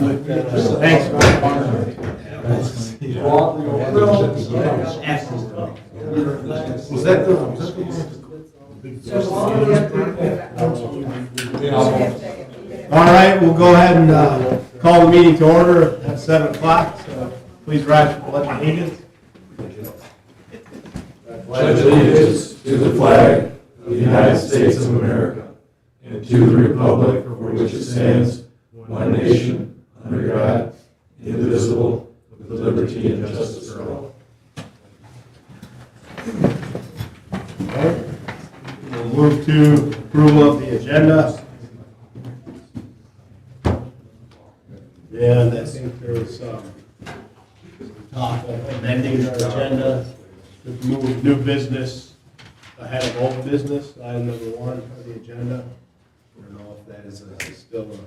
Thanks. Was that the? All right, we'll go ahead and call the meeting to order at 7 o'clock. So please rise for the pledge of allegiance. Pledge allegiance to the flag of the United States of America and to the republic for which it stands, one nation, under God, indivisible, with liberty and justice for all. Okay. We'll move to approval of the agenda. And I think there was some talk of amending our agenda to move new business ahead of old business, item number 1 on the agenda. I don't know if that is still a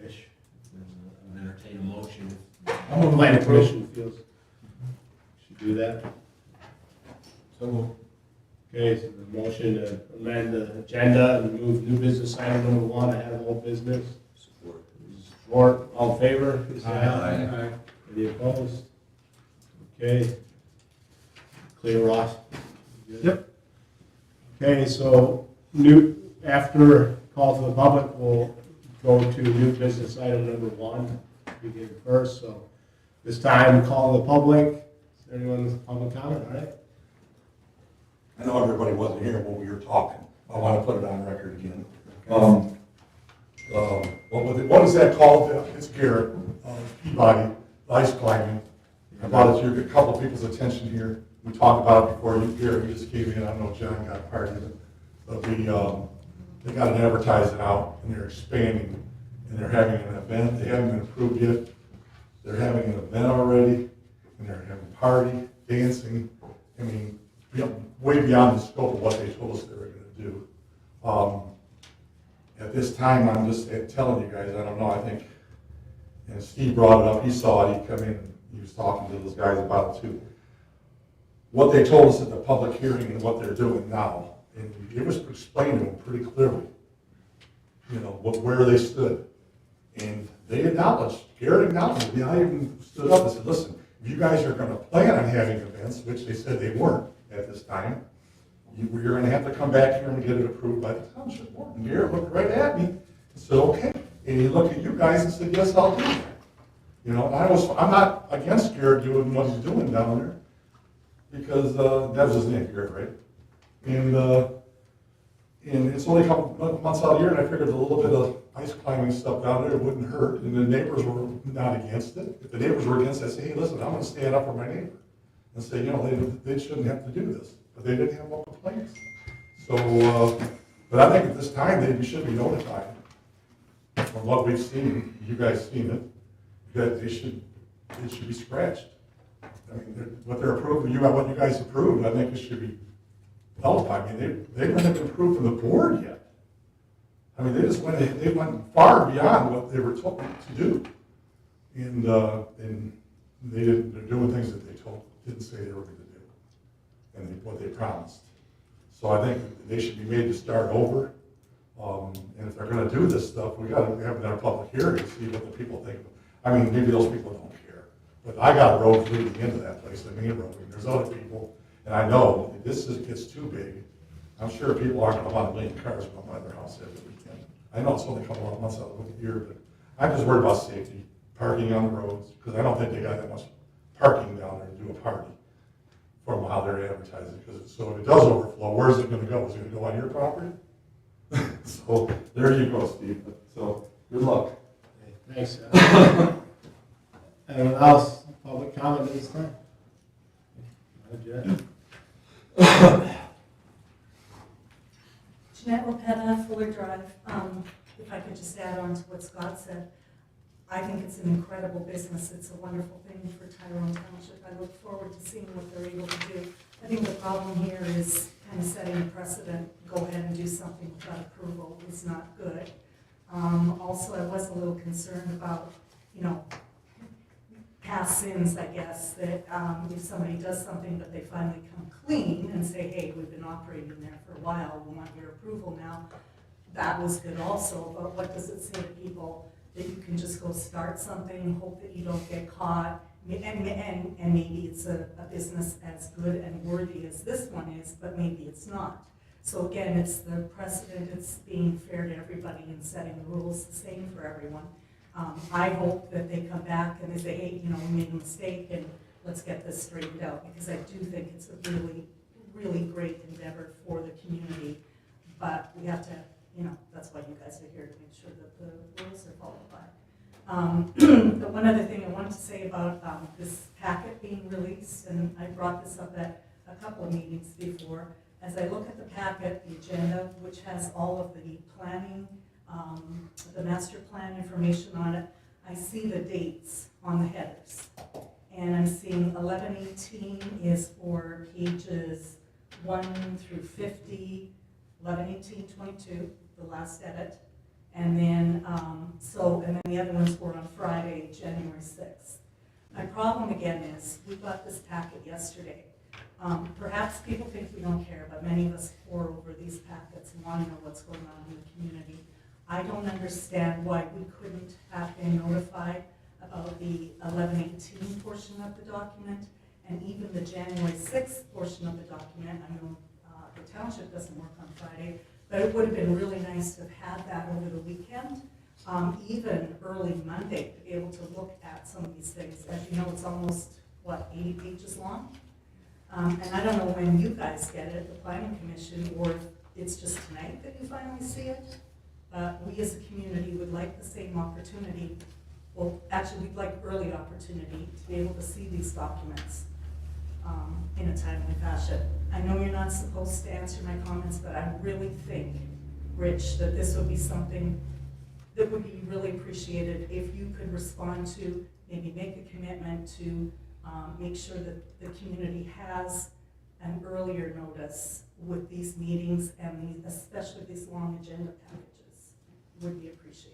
wish. I'll entertain a motion. The planning commission feels should do that. Okay, so the motion to amend the agenda and move new business item number 1 ahead of old business. Support, all in favor? Please say aye. Any opposed? Okay. Clear, Ross? Yep. Okay, so after call to the public, we'll go to new business item number 1, begin first. So this time, call to the public. Is there anyone with public comment? All right. I know everybody wasn't here when we were talking. I want to put it on record again. What is that called? It's Garrett, Peabody, ice climbing. I brought it to a couple of people's attention here. We talked about it before. Garrett, you just came in. I don't know if John got part of it. But they got it advertising out, and they're expanding, and they're having an event. They haven't been approved yet. They're having an event already, and they're having a party, dancing. I mean, way beyond the scope of what they told us they were going to do. At this time, I'm just telling you guys, I don't know, I think, and Steve brought it up, he saw it, he come in, and he was talking to those guys about it too. What they told us at the public hearing and what they're doing now, and it was explained to them pretty clearly, where they stood. And they acknowledged, Garrett acknowledged, I even stood up and said, listen, if you guys are going to plan on having events, which they said they weren't at this time, you're going to have to come back here and get it approved by the township board. And Garrett looked right at me and said, okay. And he looked at you guys and said, yes, I'll do that. I'm not against Garrett doing what he's doing down there, because that was his name, Garrett, right? And it's only a couple months out of the year, and I figured a little bit of ice climbing stuff down there wouldn't hurt, and the neighbors were not against it. If the neighbors were against it, I'd say, hey, listen, I'm going to stand up for my neighbor and say, they shouldn't have to do this. But they didn't have no complaints. So, but I think at this time, they should be notified. From what we've seen, you guys seen it, that it should be scratched. I mean, what they're approving, what you guys approved, I think it should be nullified. I mean, they haven't been approved from the board yet. I mean, they went far beyond what they were told to do. And they're doing things that they didn't say they were going to do. And what they promised. So I think they should be made to start over. And if they're going to do this stuff, we got to have another public hearing to see what the people think. I mean, maybe those people don't care. But I got a road leading into that place, the main road. And there's other people, and I know if this gets too big, I'm sure people aren't going to want a million cars going by their house every weekend. I know it's only a couple of months out of the year, but I'm just worried about safety, parking on the roads, because I don't think they got that much parking down there to do a party. From how they're advertising, so if it does overflow, where's it going to go? Is it going to go on your property? So there you go, Steve. So good luck. Thanks. Anyone else? Public comment at this time? Jeanette Lopetta, Fuller Drive. If I could just add on to what Scott said, I think it's an incredible business. It's a wonderful thing for Tyrone Township. I look forward to seeing what they're able to do. I think the problem here is kind of setting a precedent. Go ahead and do something without approval is not good. Also, I was a little concerned about, past sins, I guess, that if somebody does something but they finally come clean and say, hey, we've been operating there for a while, we want your approval now, that was good also, but what does it say to people that you can just go start something, hope that you don't get caught, and maybe it's a business as good and worthy as this one is, but maybe it's not. So again, it's the precedent, it's being fair to everybody and setting the rules the same for everyone. I hope that they come back and they say, hey, you know, we made a mistake and let's get this straightened out, because I do think it's a really, really great endeavor for the community. But we have to, you know, that's why you guys are here, to make sure that the rules are followed by. The one other thing I wanted to say about this packet being released, and I brought this up at a couple of meetings before, as I look at the packet, the agenda, which has all of the planning, the master plan information on it, I see the dates on the headers. And I'm seeing 1118 is for pages 1 through 50, 1118-22, the last edit. And then, and then the other ones were on Friday, January 6th. My problem again is, we got this packet yesterday. Perhaps people think we don't care, but many of us pore over these packets and want to know what's going on in the community. I don't understand why we couldn't have been notified about the 1118 portion of the document, and even the January 6th portion of the document. I know the township doesn't work on Friday, but it would have been really nice to have had that over the weekend, even early Monday, to be able to look at some of these things. As you know, it's almost, 80 pages long? And I don't know when you guys get it, the planning commission, or if it's just tonight that you finally see it. We as a community would like the same opportunity. Well, actually, we'd like early opportunity to be able to see these documents in a timely fashion. I know you're not supposed to answer my comments, but I really think, Rich, that this would be something that would be really appreciated if you could respond to, maybe make a commitment to make sure that the community has an earlier notice with these meetings, and especially these long agenda packages would be appreciated.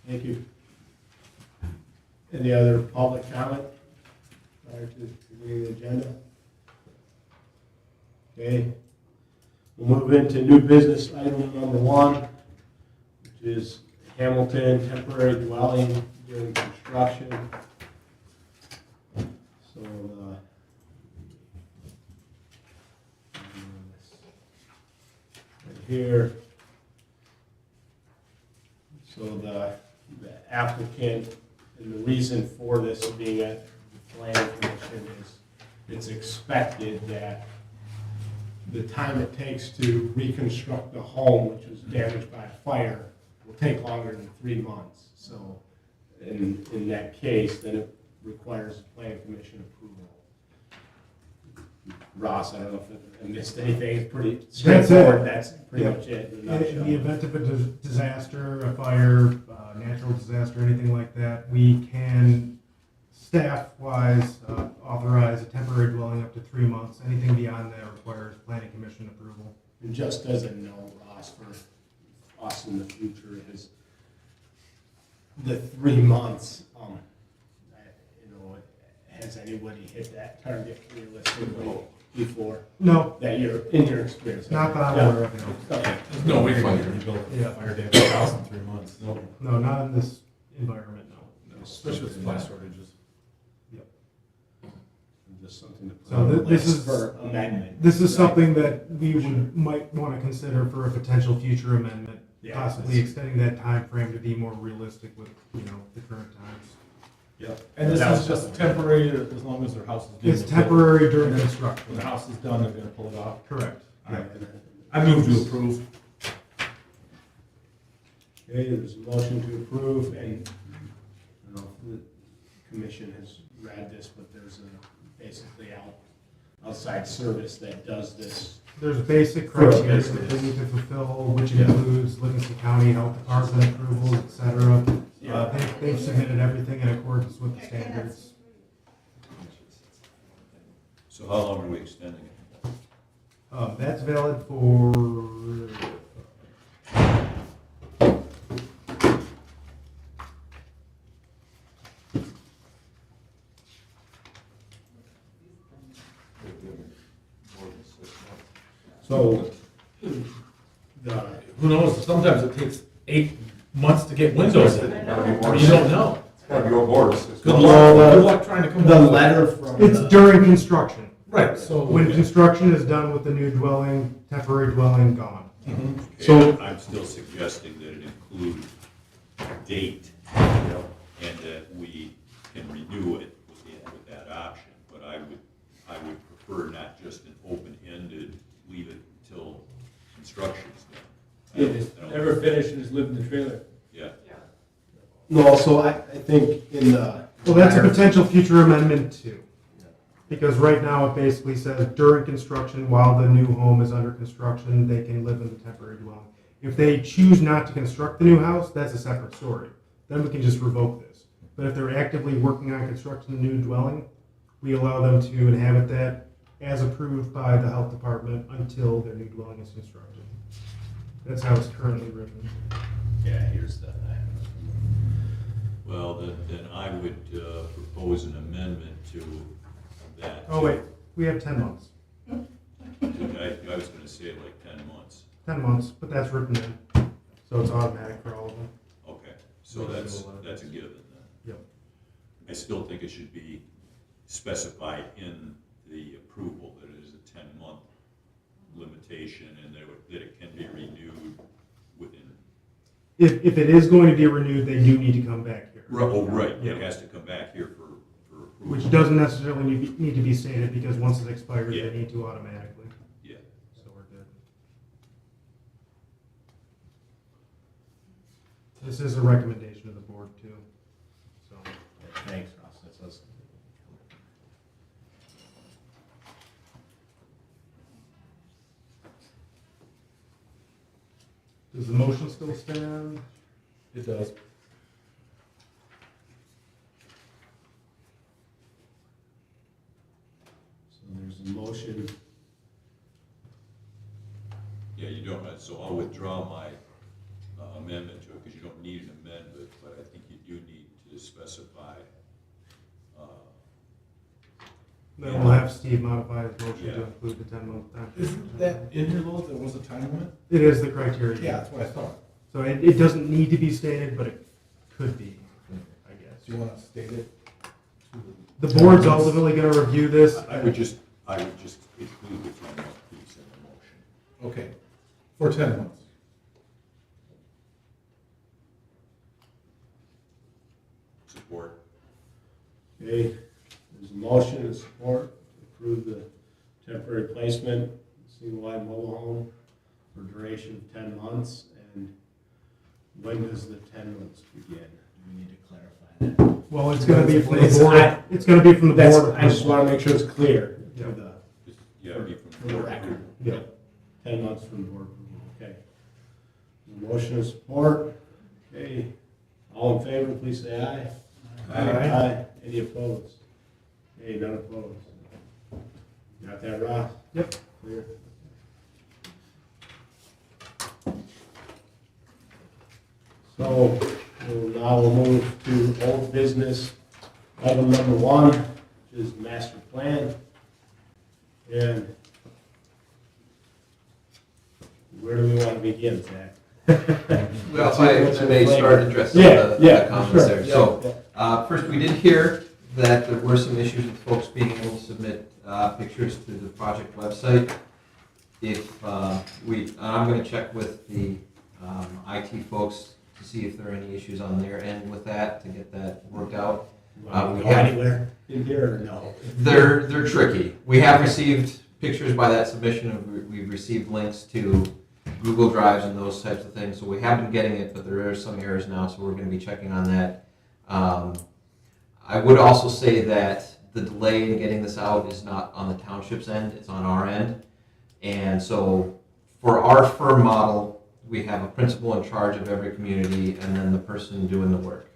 Thank you. Thank you. Any other public comment prior to reading the agenda? Okay. We'll move into new business item number 1, which is Hamilton temporary dwelling during construction. So, right here. So the applicant, and the reason for this being at the planning commission is it's expected that the time it takes to reconstruct the home, which was damaged by a fire, will take longer than 3 months. So in that case, then it requires planning commission approval. Ross, I don't know if I missed anything, it's pretty straightforward, that's pretty much it. In the event of a disaster, a fire, natural disaster, anything like that, we can, staff-wise, authorize a temporary dwelling up to 3 months. Anything beyond that requires planning commission approval. And just as a note, Ross, for us in the future, is the 3 months, has anybody hit that target realistically before? No, That you're, in your experience? not that I'm aware of, no. Okay. There's no way you're going to rebuild a fire damaged house in 3 months. No. No, not in this environment, no. Especially with supply shortages. Just something to put So on the this list is- for amendment. This is something that we might want to consider for a potential future amendment, Yeah, possibly extending that time frame to be more realistic with, the current times. Yep. And this is just temporary, as long as their house is being It's built. temporary during When construction. the house is done, they're gonna pull it off. Correct. All right. I move to approve. Okay, there's a motion to approve, and I don't know if the commission has read this, but there's basically outside service that does this. There's basic For a criteria business. that they need to fulfill, which includes Livingston County Health Department approvals, et cetera. They've submitted everything in accordance with the standards. So how long are we extending it? That's valid for, More than 6 months. So, the, Who knows, sometimes it takes months to get windows in. It's gotta be more. You don't know. It's gotta be more than 6 Good months. luck, good luck trying to come The up with letter from. It's during construction. Right, so. When construction is done with the new dwelling, temporary dwelling gone. Mhm. So I'm still suggesting that it include a date and that we can renew it with that option. But I would prefer not just an open-ended, leave it until construction's done. Yeah, just never finish and just live in the trailer. Yeah. No, so I think in the. Well, that's a potential future amendment too. Because right now it basically says during construction, while the new home is under construction, they can live in the temporary dwelling. If they choose not to construct the new house, that's a separate story. Then we can just revoke this. But if they're actively working on constructing a new dwelling, we allow them to inhabit that as approved by the health department until their new dwelling is constructed. That's how it's currently written. Yeah, here's the. Well, then I would propose an amendment to that. Oh wait, we have 10 months. I was gonna say like 10 months. 10 months, but that's written in. So it's automatic for all of them. Okay, so that's a given then. Yep. I still think it should be specified in the approval that it is a 10-month limitation and that it can be renewed within. If it is going to be renewed, they do need to come back here. Oh, right, Yeah. it has to come back here for approval. Which doesn't necessarily need to be stated because once it expires, Yeah. they need to automatically. Yeah. So we're good. This is a recommendation of the board too. So Thanks, Ross, that's us. does the motion still stand? It does. So there's a motion. Yeah, you don't, so I'll withdraw my amendment to it because you don't need an amendment, but I think you do need to specify. Then we'll have Steve modify his motion Yeah. to include the 10-month time. Isn't that in here though, there was a time limit? It is the criteria. Yeah, that's what I thought. So it doesn't need to be stated, but it could be, I guess. Do you want to state it? The board's ultimately going to review this. I would just include the 10-month piece in the motion. Okay, for 10 months. Support. Okay, there's a motion and support to approve the temporary placement, single-wide mobile home for duration of 10 months. And when does the 10 months begin? We need to clarify that. Well, it's going to be from the It's- board. It's going to be from the That's, board. I just want to make sure it's clear to Yeah. the, Yeah, it'd be for from the record. Yeah. 10 months from board approval, okay. Motion and support, okay. All in favor, please say aye. Aye. Any opposed? Okay, none opposed. Got that, Ross? Yep. Clear. So, now we'll move to old business, item number 1, which is master plan. And where do we want to begin, Zach? Well, if I may start addressing the comments there. So, first, we did hear that there were some issues with folks being able to submit pictures to the project website. If I'm going to check with the IT folks to see if there are any issues on their end with that, to get that worked out. We We go have- anywhere in here or no? They're tricky. We have received pictures by that submission, and we've received links to Google Drives and those types of things. So we have been getting it, but there are some errors now, so we're going to be checking on that. I would also say that the delay in getting this out is not on the township's end, it's on our end. And so for our firm model, we have a principal in charge of every community and then the person doing the work.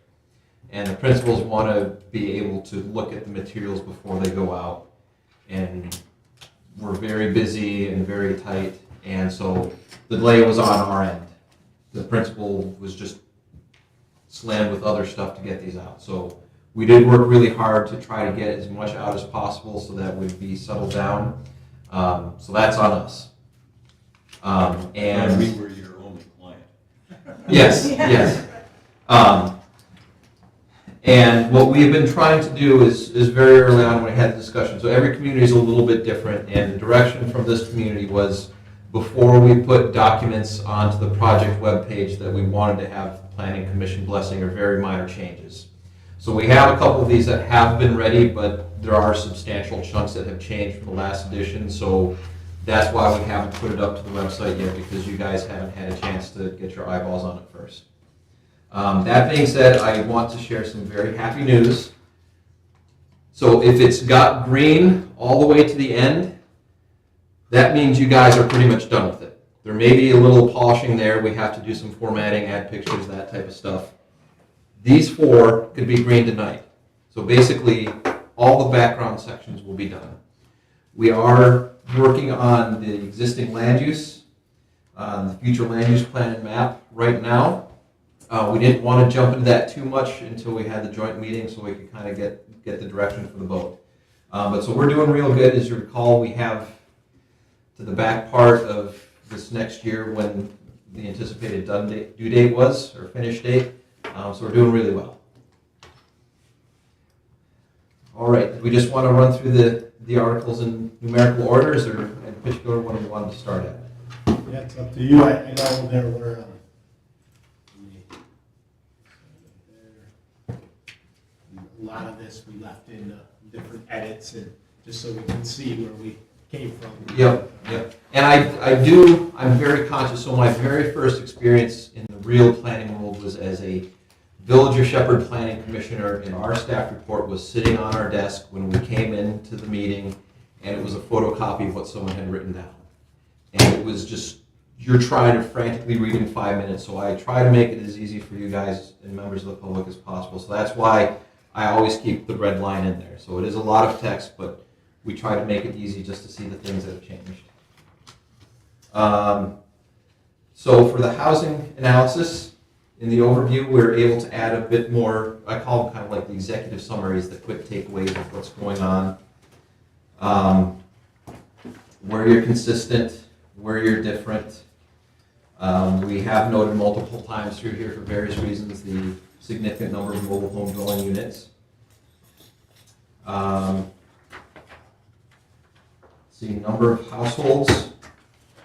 And the principals want to be able to look at the materials before they go out. And we're very busy and very tight, and so the delay was on our end. The principal was just slammed with other stuff to get these out. So we did work really hard to try to get as much out as possible so that would be settled down. So that's on us. And we were your only client. Yes, yes. And what we've been trying to do is very early on when we had the discussion, so every community is a little bit different, and the direction from this community was before we put documents onto the project webpage that we wanted to have planning commission blessing or very minor changes. So we have a couple of these that have been ready, but there are substantial chunks that have changed from the last edition, so that's why we haven't put it up to the website yet, because you guys haven't had a chance to get your eyeballs on it first. That being said, I want to share some very happy news. So if it's got green all the way to the end, that means you guys are pretty much done with it. There may be a little polishing there. We have to do some formatting, add pictures, that type of stuff. These 4 could be green tonight. So basically, all the background sections will be done. We are working on the existing land use, the future land use plan and map right now. We didn't want to jump into that too much until we had the joint meeting so we could kind of get the direction for the vote. But so we're doing real good. As you recall, we have to the back part of this next year when the anticipated due date was, or finish date. So we're doing really well. All right, we just want to run through the articles in numerical orders, or in particular one we wanted to start at. Yeah, it's up to you. I know there were, a lot of this we left in different edits, and just so we can see where we came from. Yep. And I'm very conscious, so my very first experience in the real planning world was as a Villager Shepherd Planning Commissioner, and our staff report was sitting on our desk when we came into the meeting, and it was a photocopy of what someone had written down. And it was just, you're trying to frantically read in 5 minutes, so I try to make it as easy for you guys and members of the public as possible. So that's why I always keep the red line in there. So it is a lot of text, but we try to make it easy just to see the things that have changed. So for the housing analysis, in the overview, we're able to add a bit more, I call them kind of like the executive summaries, the quick takeaways of what's going on. Where you're consistent, where you're different. We have noted multiple times through here for various reasons the significant number of mobile home dwelling units. See, number of households,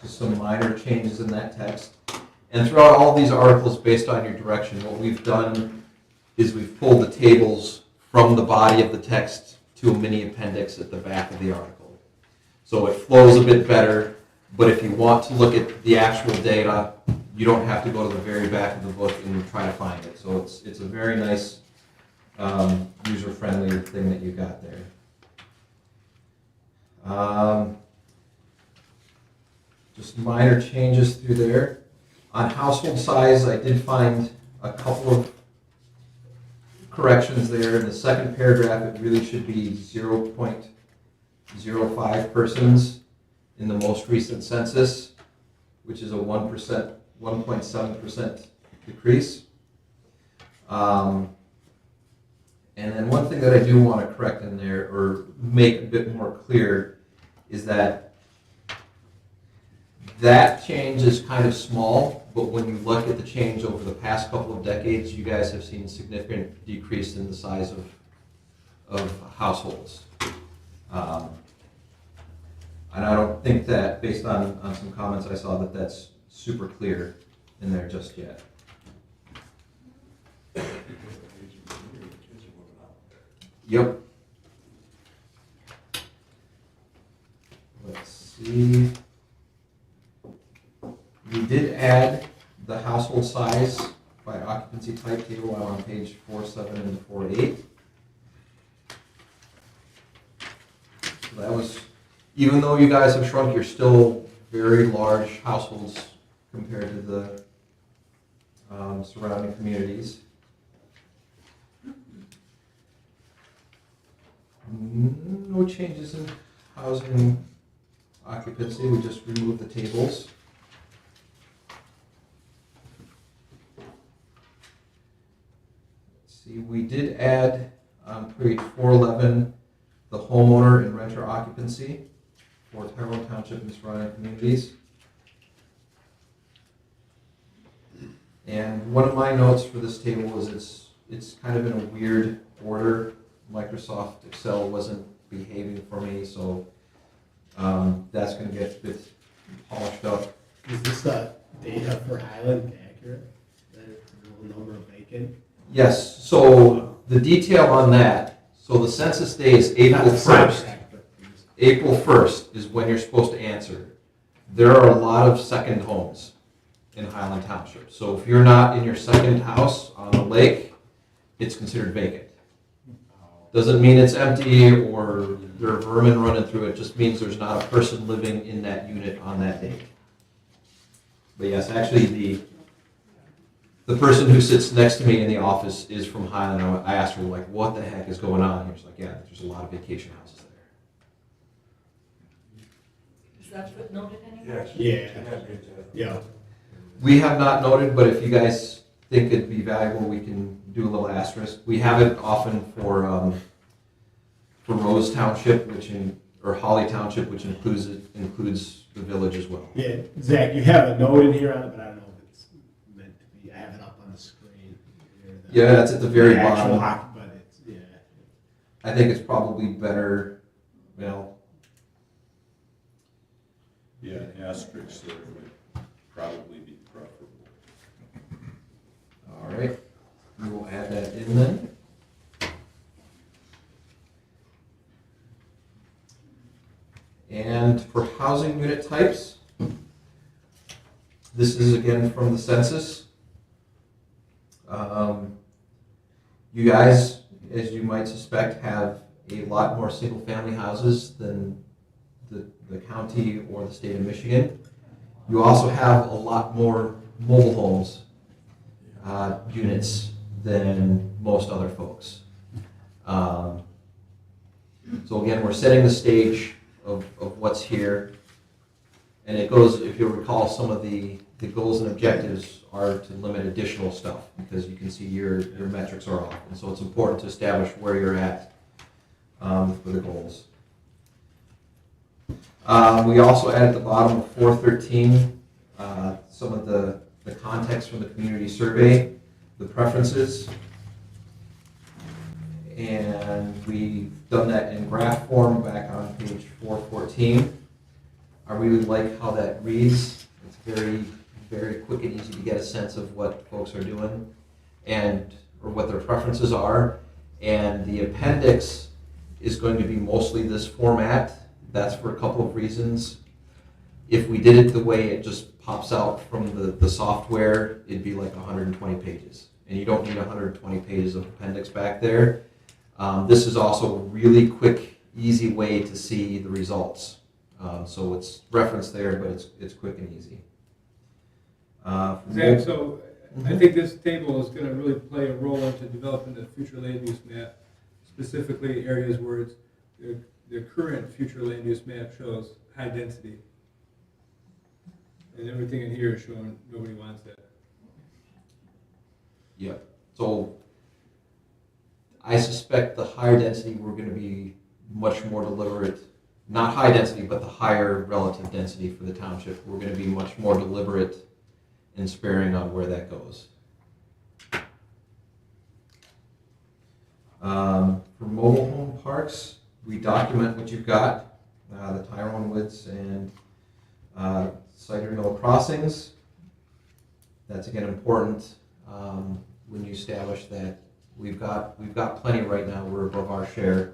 just some minor changes in that text. And throughout all these articles, based on your direction, what we've done is we've pulled the tables from the body of the text to a mini appendix at the back of the article. So it flows a bit better, but if you want to look at the actual data, you don't have to go to the very back of the book and try to find it. So it's a very nice, user-friendly thing that you got there. Just minor changes through there. On household size, I did find a couple of corrections there. In the second paragraph, it really should be 0.05 persons in the most recent census, which is a 1.7% decrease. And then one thing that I do want to correct in there, or make a bit more clear, is that change is kind of small, but when you look at the change over the past couple of decades, you guys have seen a significant decrease in the size of households. And I don't think that, based on some comments I saw, that that's super clear in there just yet. Yep. Let's see. We did add the household size by occupancy type table out on page 4.7 and 4.8. So that was, even though you guys have shrunk, you're still very large households compared to the surrounding communities. No changes in housing occupancy, we just removed the tables. Let's see, we did add on page 411 the homeowner and renter occupancy for Tyrone Township and surrounding communities. And one of my notes for this table is it's kind of in a weird order. Microsoft Excel wasn't behaving for me, so that's going to get a bit polished up. Is this the data for Highland accurate? The real number of vacant? Yes, so the detail on that, so the census day is April Not the 1st. subtract, but- April 1st is when you're supposed to answer. There are a lot of second homes in Highland Township. So if you're not in your second house on the lake, it's considered vacant. Doesn't mean it's empty or there are vermin running through it, just means there's not a person living in that unit on that date. But yes, actually the person who sits next to me in the office is from Highland. I asked her, like, what the heck is going on? He was like, yeah, there's a lot of vacation houses there. Is that footnoted anywhere? Yeah. Yeah. We have not noted, but if you guys think it'd be valuable, we can do a little asterisk. We have it often for Rose Township, or Holly Township, which includes the village as well. Yeah, Zach, you have a note in here on it, but I don't know if it's meant to be, I have it up on the screen. Yeah, that's at the very actual bottom. But it's, yeah. I think it's probably better, well, Yeah, asterisks there would probably be preferable. all right. We will add that in then. And for housing unit types, this is again from the census. You guys, as you might suspect, have a lot more single-family houses than the county or the state of Michigan. You also have a lot more mobile homes units than most other folks. So again, we're setting the stage of what's here. And it goes, if you'll recall, some of the goals and objectives are to limit additional stuff because you can see your metrics are off. And so it's important to establish where you're at for the goals. We also add at the bottom of 413 some of the context from the community survey, the preferences, and we've done that in graph form back on page 414. I really like how that reads. It's very, very quick and easy to get a sense of what folks are doing or what their preferences are. And the appendix is going to be mostly this format. That's for a couple of reasons. If we did it the way it just pops out from the software, it'd be like 120 pages. And you don't need 120 pages of appendix back there. This is also a really quick, easy way to see the results. So it's referenced there, but it's quick and easy. Zach, so I think this table is going to really play a role into developing the future land use map, specifically areas where the current future land use map shows high density. And everything in here is showing nobody wants that. Yep. So I suspect the higher density, we're going to be much more deliberate. Not high density, but the higher relative density for the township. We're going to be much more deliberate and sparing on where that goes. For mobile home parks, we document what you've got, the Tyrone Woods and Cider Mill crossings. That's again important when you establish that we've got plenty right now. We're above our share.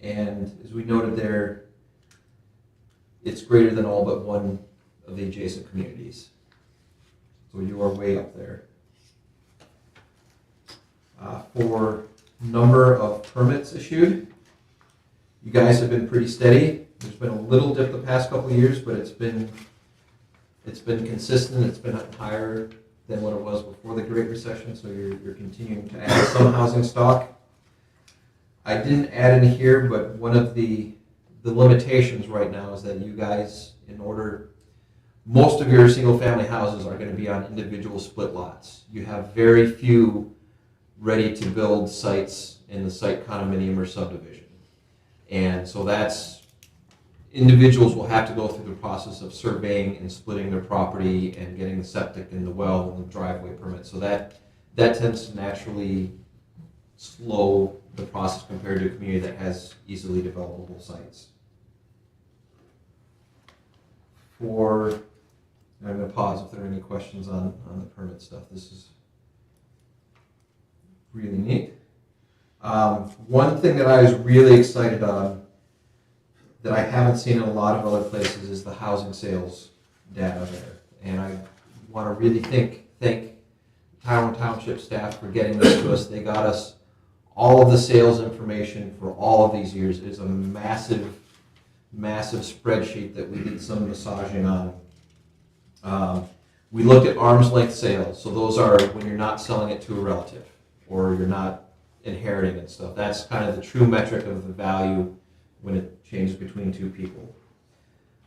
And as we noted there, it's greater than all but one of the adjacent communities. So you are way up there. For number of permits issued, you guys have been pretty steady. There's been a little dip the past couple of years, but it's been consistent. It's been higher than what it was before the Great Recession, so you're continuing to add some housing stock. I didn't add in here, but one of the limitations right now is that you guys, most of your single-family houses are going to be on individual split lots. You have very few ready-to-build sites in the site condominium or subdivision. And so individuals will have to go through the process of surveying and splitting their property and getting the septic and the well and the driveway permit. So that tends to naturally slow the process compared to a community that has easily developable sites. I'm going to pause if there are any questions on the permit stuff. This is really neat. One thing that I was really excited on that I haven't seen in a lot of other places is the housing sales data there. And I want to really thank Tyrone Township staff for getting this to us. They got us all of the sales information for all of these years. It's a massive, massive spreadsheet that we did some massaging on. We looked at arm's length sales. So those are when you're not selling it to a relative or you're not inheriting and stuff. That's kind of the true metric of the value when it changes between two people.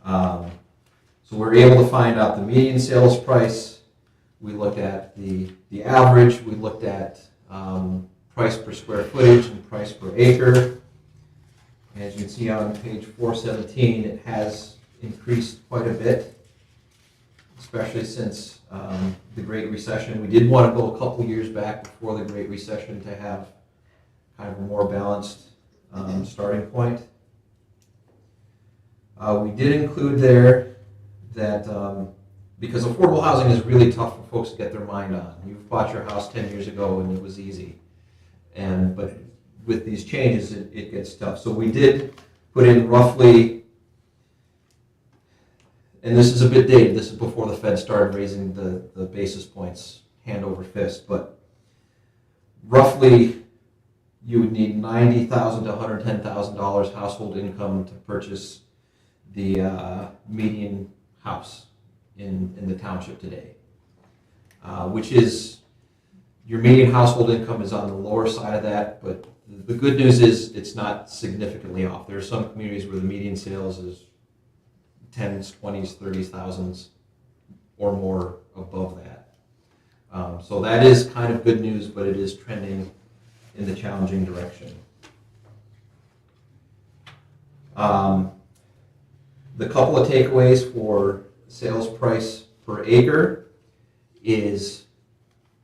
So we're able to find out the median sales price. We looked at the average. We looked at price per square footage and price per acre. As you can see on page 417, it has increased quite a bit, especially since the Great Recession. We did want to go a couple years back before the Great Recession to have kind of a more balanced starting point. We did include there that because affordable housing is really tough for folks to get their mind on. You've bought your house 10 years ago and it was easy. But with these changes, it gets tough. So we did put in roughly, and this is a bit dated, this is before the Fed started raising the basis points hand over fist, but roughly you would need $90,000 to $110,000 household income to purchase the median house in the township today, which is, your median household income is on the lower side of that, but the good news is it's not significantly off. There are some communities where the median sales is 10s, 20s, 30s, thousands or more above that. So that is kind of good news, but it is trending in the challenging direction. The couple of takeaways for sales price per acre is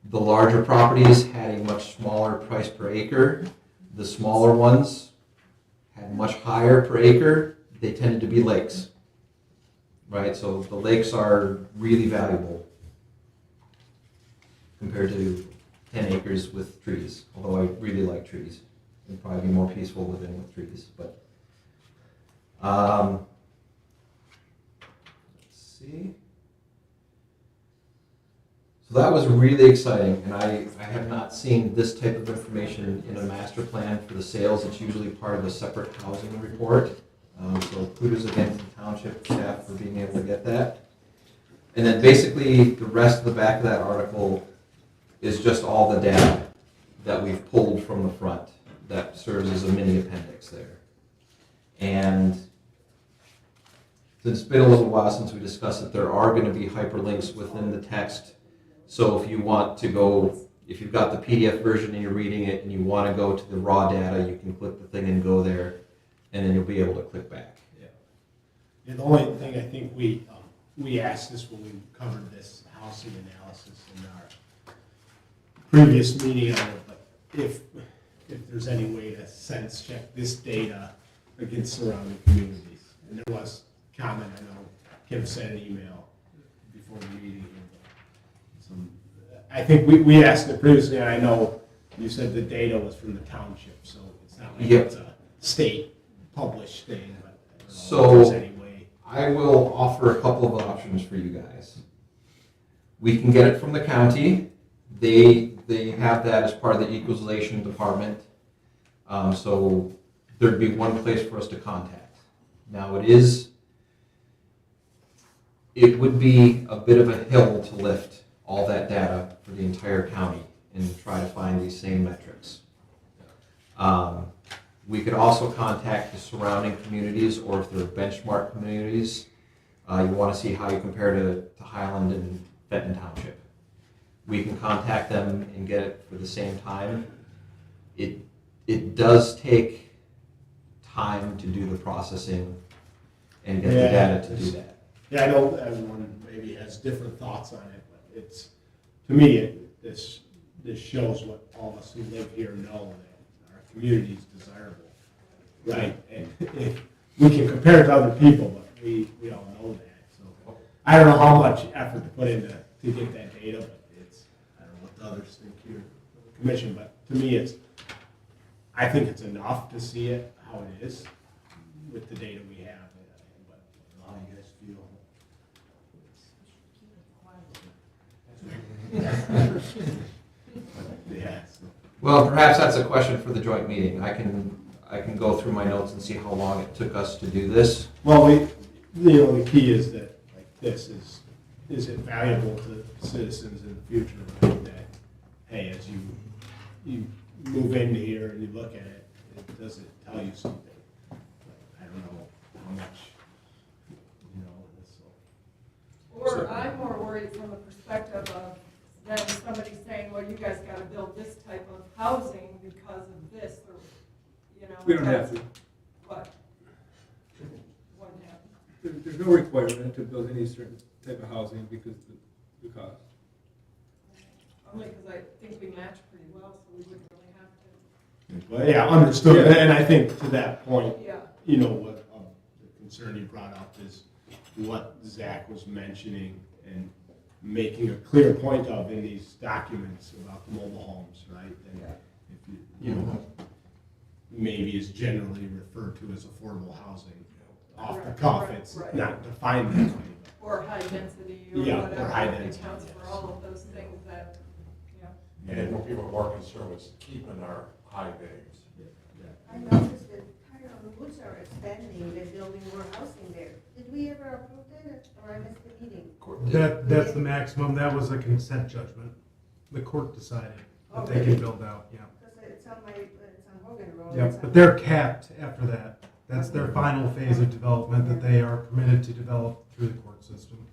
the larger properties had a much smaller price per acre. The smaller ones had much higher per acre. They tended to be lakes, right? So the lakes are really valuable compared to 10 acres with trees, although I really like trees. It'd probably be more peaceful living with trees, but let's see. So that was really exciting, and I have not seen this type of information in a master plan for the sales. It's usually part of a separate housing report. So kudos again to the township staff for being able to get that. And then basically the rest of the back of that article is just all the data that we've pulled from the front that serves as a mini appendix there. And since it's been a little while since we discussed it, there are going to be hyperlinks within the text. So if you want to go, if you've got the PDF version and you're reading it and you want to go to the raw data, you can click the thing and go there, and then you'll be able to click back. Yeah, the only thing I think we asked this when we covered this housing analysis in our previous meeting on it, but if there's any way to sense check this data against surrounding communities. And there was comment, I know Kim sent an email before the meeting. I think we asked it previously, and I know you said the data was from the township, so it's not like it's a state published thing, but I don't know if there's any way. I will offer a couple of options for you guys. We can get it from the county. They have that as part of the equalization department. So there'd be one place for us to contact. Now it would be a bit of a hill to lift all that data for the entire county and try to find these same metrics. We could also contact the surrounding communities, or if they're benchmark communities, you want to see how you compare to Highland and Fenton Township. We can contact them and get it for the same time. It does take time to do the processing and get the Yeah. data to do that. Yeah, I know everyone maybe has different thoughts on it, but it's, to me, this shows what all of us who live here know, that our community is desirable, right? And if we can compare it to other people, but we all know that, so. I don't know how much effort to put into, to get that data, but it's, I don't know what the others think here, the commission, but to me, I think it's enough to see it how it is with the data we have, but how you guys feel. Yeah. So. Well, perhaps that's a question for the joint meeting. I can go through my notes and see how long it took us to do this. Well, the key is that, like, this is it valuable to citizens in the future, right? That, hey, as you move into here and you look at it, does it tell you something? I don't know how much, so. Or I'm more worried from the perspective of then somebody saying, well, you guys gotta build this type of housing because of this, or, you know. We don't have to. What? Wouldn't have. There's no requirement to build any certain type of housing because of the cost. Only because I think we match pretty well, so we wouldn't really have to. But yeah, understood. Yeah. And I think to that point, Yeah. What the concern you brought up is what Zach was mentioning and making a clear point of in these documents about the mobile homes, right? And if maybe is generally referred to as affordable housing. Off the cuff, it's Right. not defined that way. Or high density or Yeah, or whatever. high It density, accounts for yes. all of those things that, yeah. And what people are more concerned with keeping our high values. I noticed that Tyrone Woods are expanding, they're building more housing there. Did we ever approve that, or I missed the meeting? That's the maximum, that was a consent judgment. The court decided that they can build out, yeah. Because it's on Hogan Road. Yeah, but they're capped after that. That's their final phase of development that they are permitted to develop through the court system.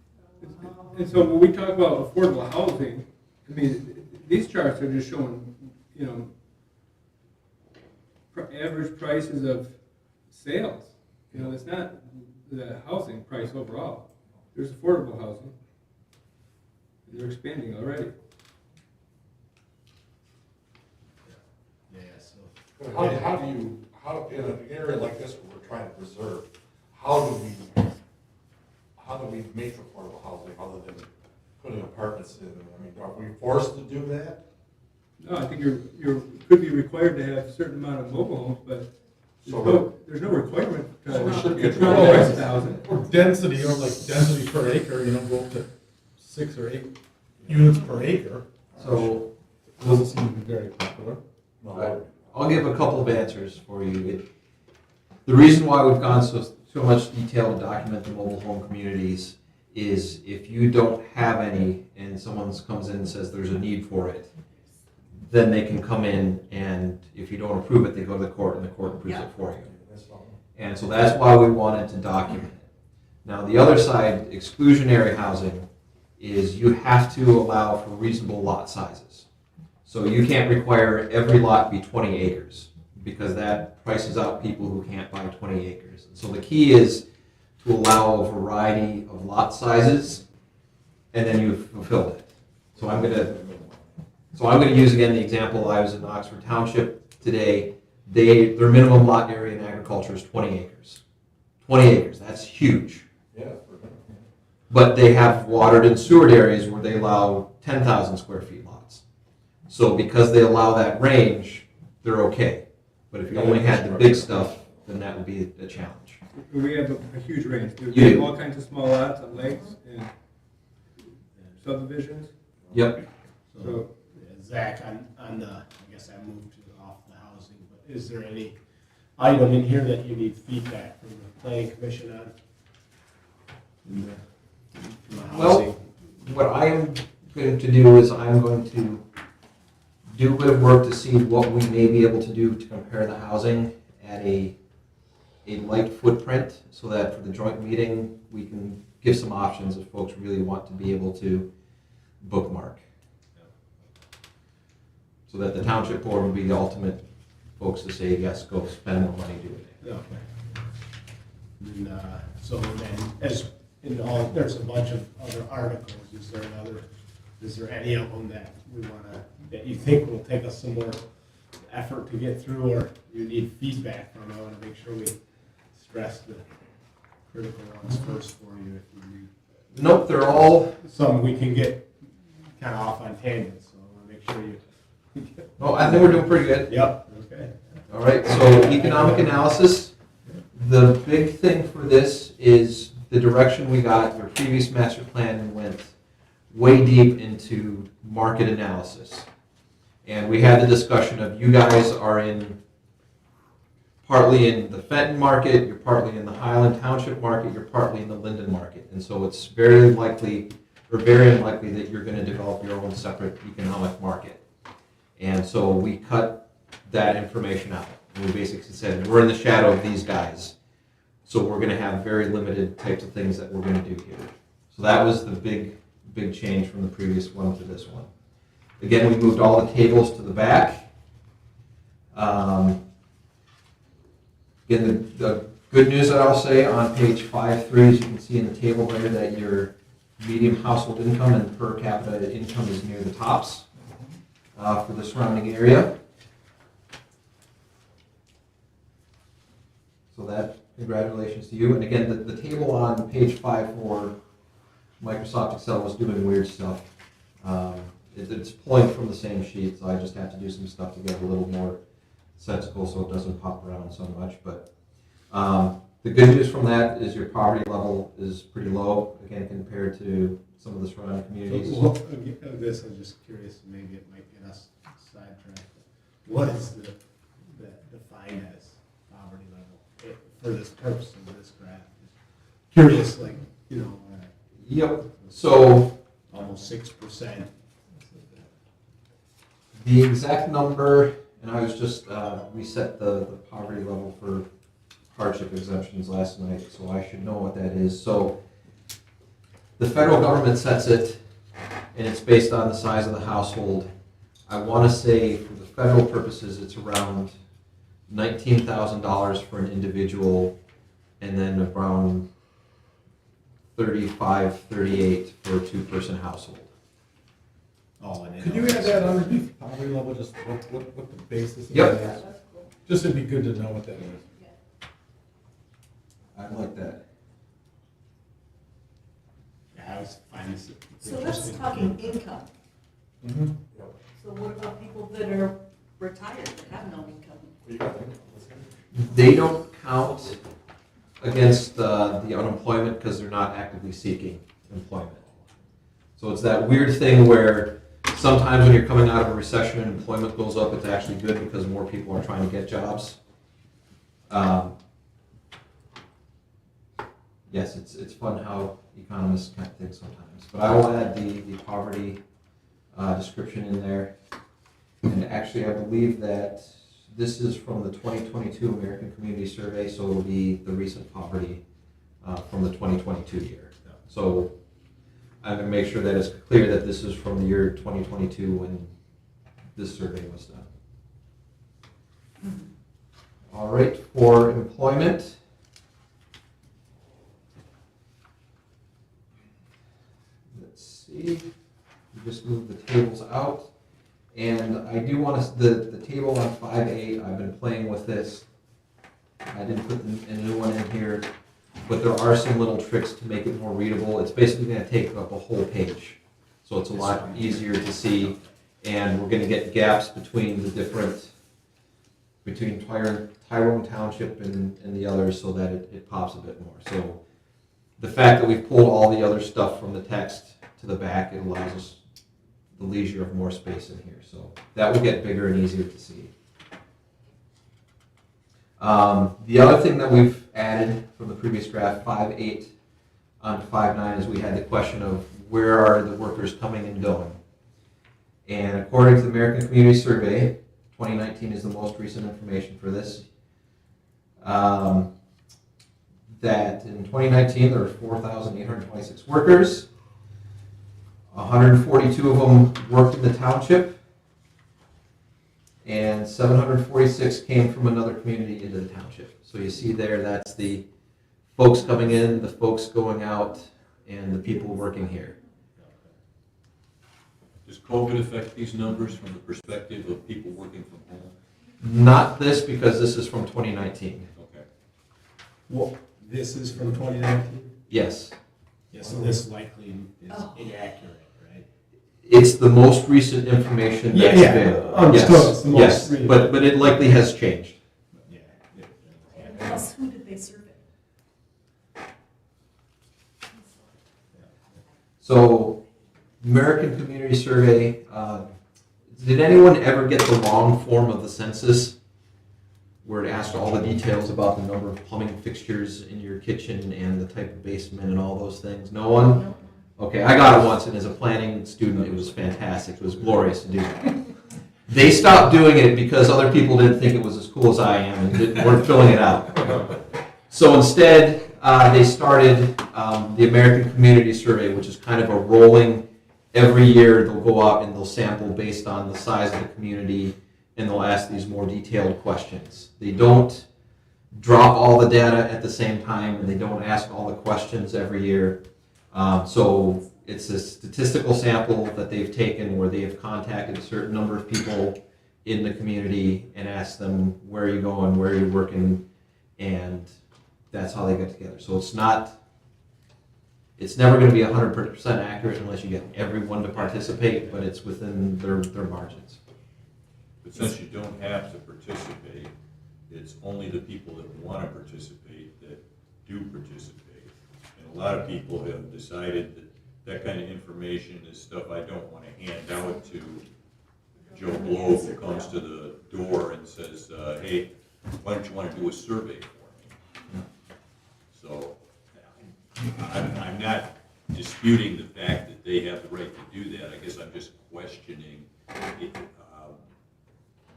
And so when we talk about affordable housing, I mean, these charts are just showing, average prices of sales. It's not the housing price overall. There's affordable housing. They're expanding already. Yeah, so. But how in an area like this where we're trying to preserve, how do we make affordable housing other than putting apartments in? I mean, are we forced to do that? No, I think you're could be required to have a certain amount of mobile homes, but there's no requirement to So we should be control the rest of the housing. Or density, or like density per acre, go up to 6 or 8 units per acre. So Doesn't seem to be very popular. No. I'll give a couple of answers for you. The reason why we've gone so much detail to document the mobile home communities is if you don't have any and someone comes in and says there's a need for it, then they can come in, and if you don't approve it, they go to the court and the court approves it for you. And so that's why we wanted to document it. Now, the other side, exclusionary housing, is you have to allow for reasonable lot sizes. So you can't require every lot be 20 acres because that prices out people who can't buy 20 acres. And so the key is to allow a variety of lot sizes, and then you've fulfilled it. So I'm going to use again the example. I was in Oxford Township today. Their minimum lot area in agriculture is 20 acres. 20 acres, that's huge. Yeah. But they have watered and sewered areas where they allow 10,000 square feet lots. So because they allow that range, they're okay. But if you only had the big stuff, then that would be a challenge. We have a huge range. You We do. have all kinds of small lots on lakes and subdivisions. Yep. So, Zach, on the, I guess I moved off the housing, but is there any item in here that you need feedback from the planning commission on? From the Well, housing? what I am going to do is I'm going to do a bit of work to see what we may be able to do to compare the housing at a light footprint, so that for the joint meeting, we can give some options if folks really want to be able to bookmark. So that the township board would be the ultimate folks to say, yes, go spend more money doing it. Okay. And, so then, as in all, there's a bunch of other articles. Is there any of them that we wanna, that you think will take us some more effort to get through, or you need feedback from? I wanna make sure we stress the critical ones first for you if you need. Nope, they're all, Some we can get kinda off on tangents, so I wanna make sure you. well, I think we're doing pretty good. Yep, okay. All right, so economic analysis. The big thing for this is the direction we got. Your previous master plan went way deep into market analysis. And we had the discussion of you guys are partly in the Fenton market, you're partly in the Highland Township market, you're partly in the Linden market. And so it's very likely, or very unlikely, that you're going to develop your own separate economic market. And so we cut that information out. And we basically said, we're in the shadow of these guys. So we're going to have very limited types of things that we're going to do here. So that was the big change from the previous one to this one. Again, we moved all the tables to the back. Again, the good news that I'll say on page 5.3 is you can see in the table there that your median household income and per capita income is near the tops for the surrounding area. So that, congratulations to you. And again, the table on page 5 for Microsoft Excel was doing weird stuff. It's pulling from the same sheet, so I just have to do some stuff to get a little more sensible so it doesn't pop around so much. But the good news from that is your poverty level is pretty low, again, compared to some of the surrounding communities. Well, this, I'm just curious, maybe it might get us sidetracked. What is the defined as poverty level for this purpose of this graph? Curious, like, Yep. So almost 6%. the exact number, and I was just, we set the poverty level for hardship exemptions last night, so I should know what that is. So the federal government sets it, and it's based on the size of the household. I want to say for the federal purposes, it's around $19,000 for an individual, and then around 35, 38 for a two-person household. Oh, and Could you add that underneath poverty level, just what the basis of Yep. that is? Just it'd be good to know what that is. I like that. Yeah, I was finding this So that's talking income. Mm-hmm. So what about people that are retired, that have no income? They don't count against the unemployment because they're not actively seeking employment. So it's that weird thing where sometimes when you're coming out of a recession and employment goes up, it's actually good because more people are trying to get jobs. Yes, it's fun how economists kind of think sometimes. But I will add the poverty description in there. And actually, I believe that this is from the 2022 American Community Survey, so it will be the recent poverty from the 2022 year. So I'm going to make sure that it's clear that this is from the year 2022 when this survey was done. All right, for employment. Let's see, we just moved the tables out. And I do want to, the table on 5.8, I've been playing with this. I didn't put a new one in here, but there are some little tricks to make it more readable. It's basically going to take up a whole page. So it's a lot easier to see, and we're going to get gaps between the different, between Tyrone Township and the others so that it pops a bit more. So the fact that we've pulled all the other stuff from the text to the back, it allows us the leisure of more space in here. So that will get bigger and easier to see. The other thing that we've added from the previous graph, 5.8 on to 5.9, is we had the question of where are the workers coming and going. And according to the American Community Survey, 2019 is the most recent information for this, that in 2019 there were 4,826 workers. 142 of them worked in the township, and 746 came from another community into the township. So you see there, that's the folks coming in, the folks going out, and the people working here. Does COVID affect these numbers from the perspective of people working from home? Not this, because this is from 2019. Okay. Well, this is from 2019? Yes. Yes, so this likely is Oh. inaccurate, right? It's the most recent information that's Yeah, available. understood. Yes, It's the most yes, recent. but it likely has changed. Yeah. Plus, who did they survey? So, American Community Survey, did anyone ever get the long form of the census? Where it asked all the details about the number of plumbing fixtures in your kitchen and the type of basement and all those things? No one? No. Okay, I got it once, and as a planning student, it was fantastic. It was glorious to do that. They stopped doing it because other people didn't think it was as cool as I am and weren't filling it out. So instead, they started the American Community Survey, which is kind of a rolling, every year they'll go out and they'll sample based on the size of the community, and they'll ask these more detailed questions. They don't drop all the data at the same time, and they don't ask all the questions every year. So it's a statistical sample that they've taken where they have contacted a certain number of people in the community and asked them, where are you going, where are you working, and that's how they get together. So it's never going to be 100% accurate unless you get everyone to participate, but it's within their margins. But since you don't have to participate, it's only the people that want to participate that do participate. And a lot of people have decided that that kind of information is stuff I don't want to hand out to Joe Blow who comes to the door and says, hey, why don't you want to do a survey for me? So I'm not disputing the fact that they have the right to do that. I guess I'm just questioning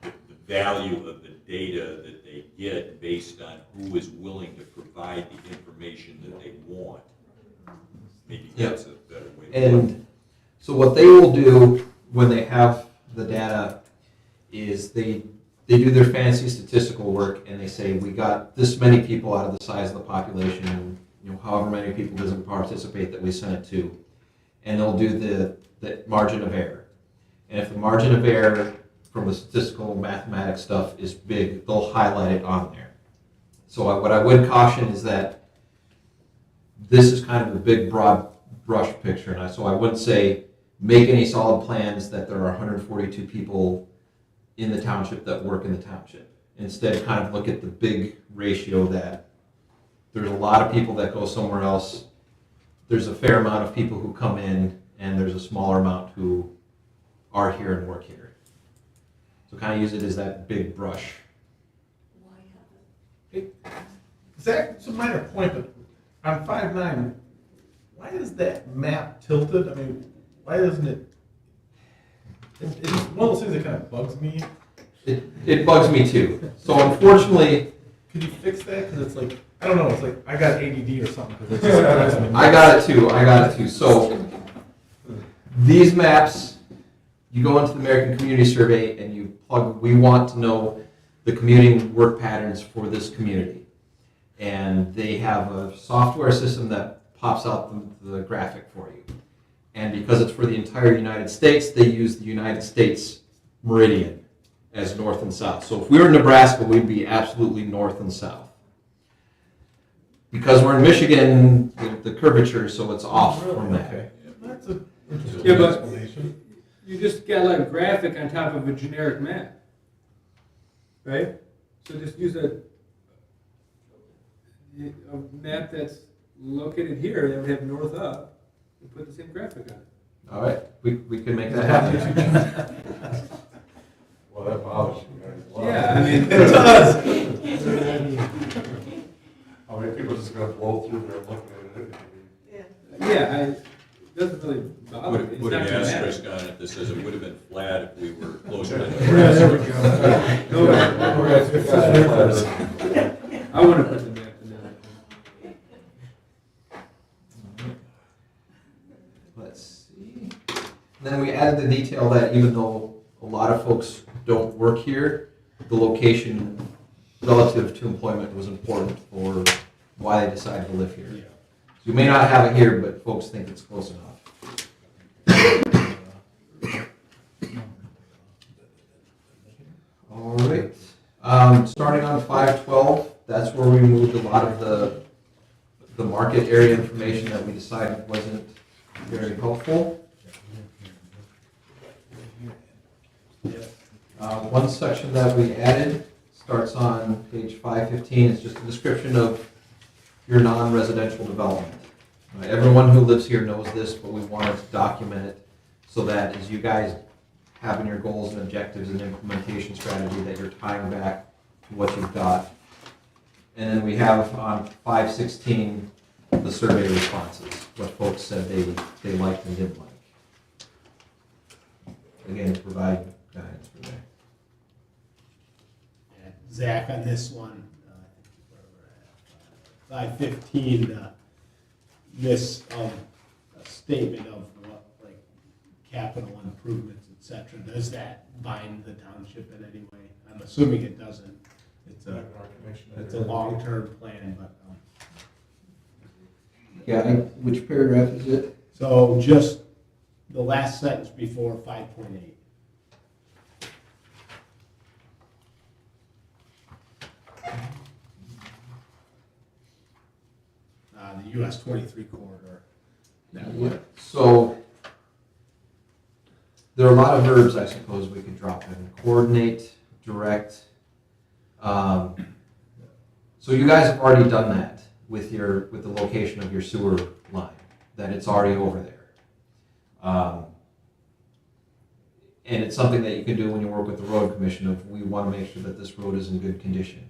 the value of the data that they get based on who is willing to provide the information that they want. Maybe that's a better way to put it. And so what they will do when they have the data is they do their fancy statistical work and they say, we got this many people out of the size of the population, and however many people doesn't participate that we sent it to. And they'll do the margin of error. And if the margin of error from the statistical mathematics stuff is big, they'll highlight it on there. So what I would caution is that this is kind of a big, broad brush picture, and so I wouldn't say make any solid plans that there are 142 people in the township that work in the township. Instead, kind of look at the big ratio that there's a lot of people that go somewhere else, there's a fair amount of people who come in, and there's a smaller amount who are here and work here. So kind of use it as that big brush. Zach, it's a minor point, but on 5.9, why is that map tilted? I mean, why doesn't it? It's one of those things that kind of bugs me. It bugs me too. So unfortunately, Could you fix that? Because it's like, I don't know, it's like I got ADD or something. 'Cause it's just, I got it too. So these maps, you go into the American Community Survey and you plug, we want to know the commuting work patterns for this community. And they have a software system that pops out the graphic for you. And because it's for the entire United States, they use the United States meridian as north and south. So if we were in Nebraska, we'd be absolutely north and south. Because we're in Michigan, the curvature, so it's off from that. Okay. That's an interesting Yeah, but explanation. you just got like a graphic on top of a generic map, right? So just use a map that's located here that would have north up and put the same graphic on it. All right, we can make that happen. Well, that bothers you guys a lot. Yeah, I mean, It does. How many people are just gonna blow through there looking at it? yeah, it doesn't really bother me. It's Put not an dramatic. asterisk on it that says it would have been flat if we were closer to Yeah, there we Nebraska. go. I want to put the map in there. Let's see. Then we added the detail that even though a lot of folks don't work here, the location relative to employment was important for why they decided to live here. Yeah. So you may not have it here, but folks think it's close enough. All right. Starting on 512, that's where we moved a lot of the market area information that we decided wasn't very helpful. One section that we added starts on page 515. It's just a description of your non-residential development. Everyone who lives here knows this, but we wanted to document it so that as you guys have in your goals and objectives and implementation strategy, that you're tying back to what you've got. And then we have on 516 the survey responses, what folks said they liked and didn't like. Again, to provide guidance for there. Yeah, Zach, on this one, where we're at, 515, this a statement of what, like, capital improvements, et cetera, does that bind the township in any way? I'm assuming it doesn't. It's a long-term plan, but, Yeah, which paragraph is it? so just the last sentence before 5.8. The US 23 corridor. That one. So there are a lot of verbs I suppose we could drop in. Coordinate, direct. So you guys have already done that with the location of your sewer line, that it's already over there. And it's something that you can do when you work with the road commission of, we want to make sure that this road is in good condition.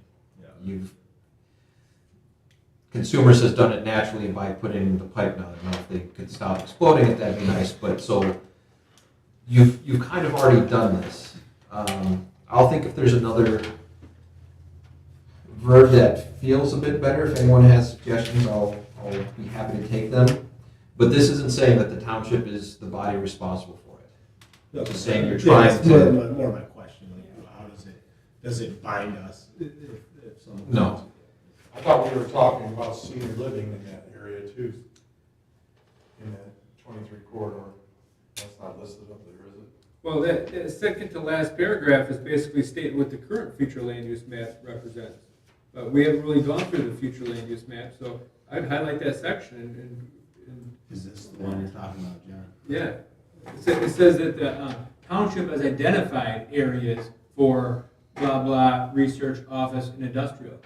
Consumers has done it naturally by putting the pipe down. I don't know if they could stop exploding it, that'd be nice, but so you've kind of already done this. I'll think if there's another verb that feels a bit better. If anyone has suggestions, I'll be happy to take them. But this isn't saying that the township is the body responsible for it. Okay. Just saying you're trying it's to. more my question, like, how does it bind us if someone? No. I thought we were talking about senior living in that area too, in that 23 corridor. That's not listed up there, is it? Well, that second to last paragraph is basically stating what the current future land use map represents. But we haven't really gone through the future land use map, so I'd highlight that section and Is this the one you're talking about, John? yeah. It says that the township has identified areas for blah, blah, research, office, and industrial.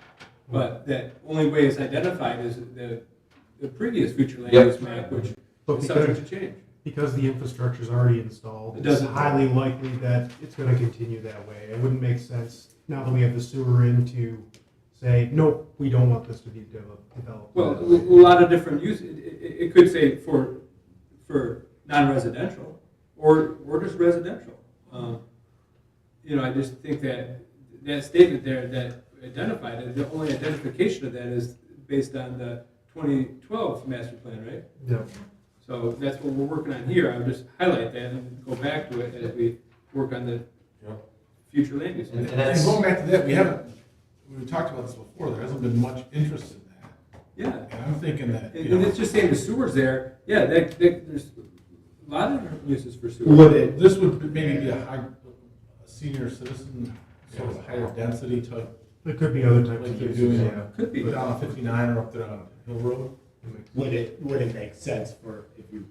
But the only way it's identified is the previous future land use map, which But is subject to change. because the infrastructure is already installed, It it's doesn't- highly likely that it's going to continue that way. It wouldn't make sense, now that we have the sewer in, to say, nope, we don't want this to be developed. Well, a lot of different use, it could say for non-residential, or just residential. I just think that statement there that identified it, the only identification of that is based on the 2012 master plan, right? Yeah. So that's what we're working on here. I would just highlight that and go back to it as we work on the future land use. And And that's, going back to that, we talked about this before, there hasn't been much interest in that. Yeah, And I'm thinking that, and it's just saying the sewer's there. Yeah, there's a lot of different uses for sewer. Would it, this would maybe be a senior citizen, sort of a higher density type, There could be other types like of they're uses, doing yeah. Could be. down on 59 or up there on Hill Road. would it make sense for, if it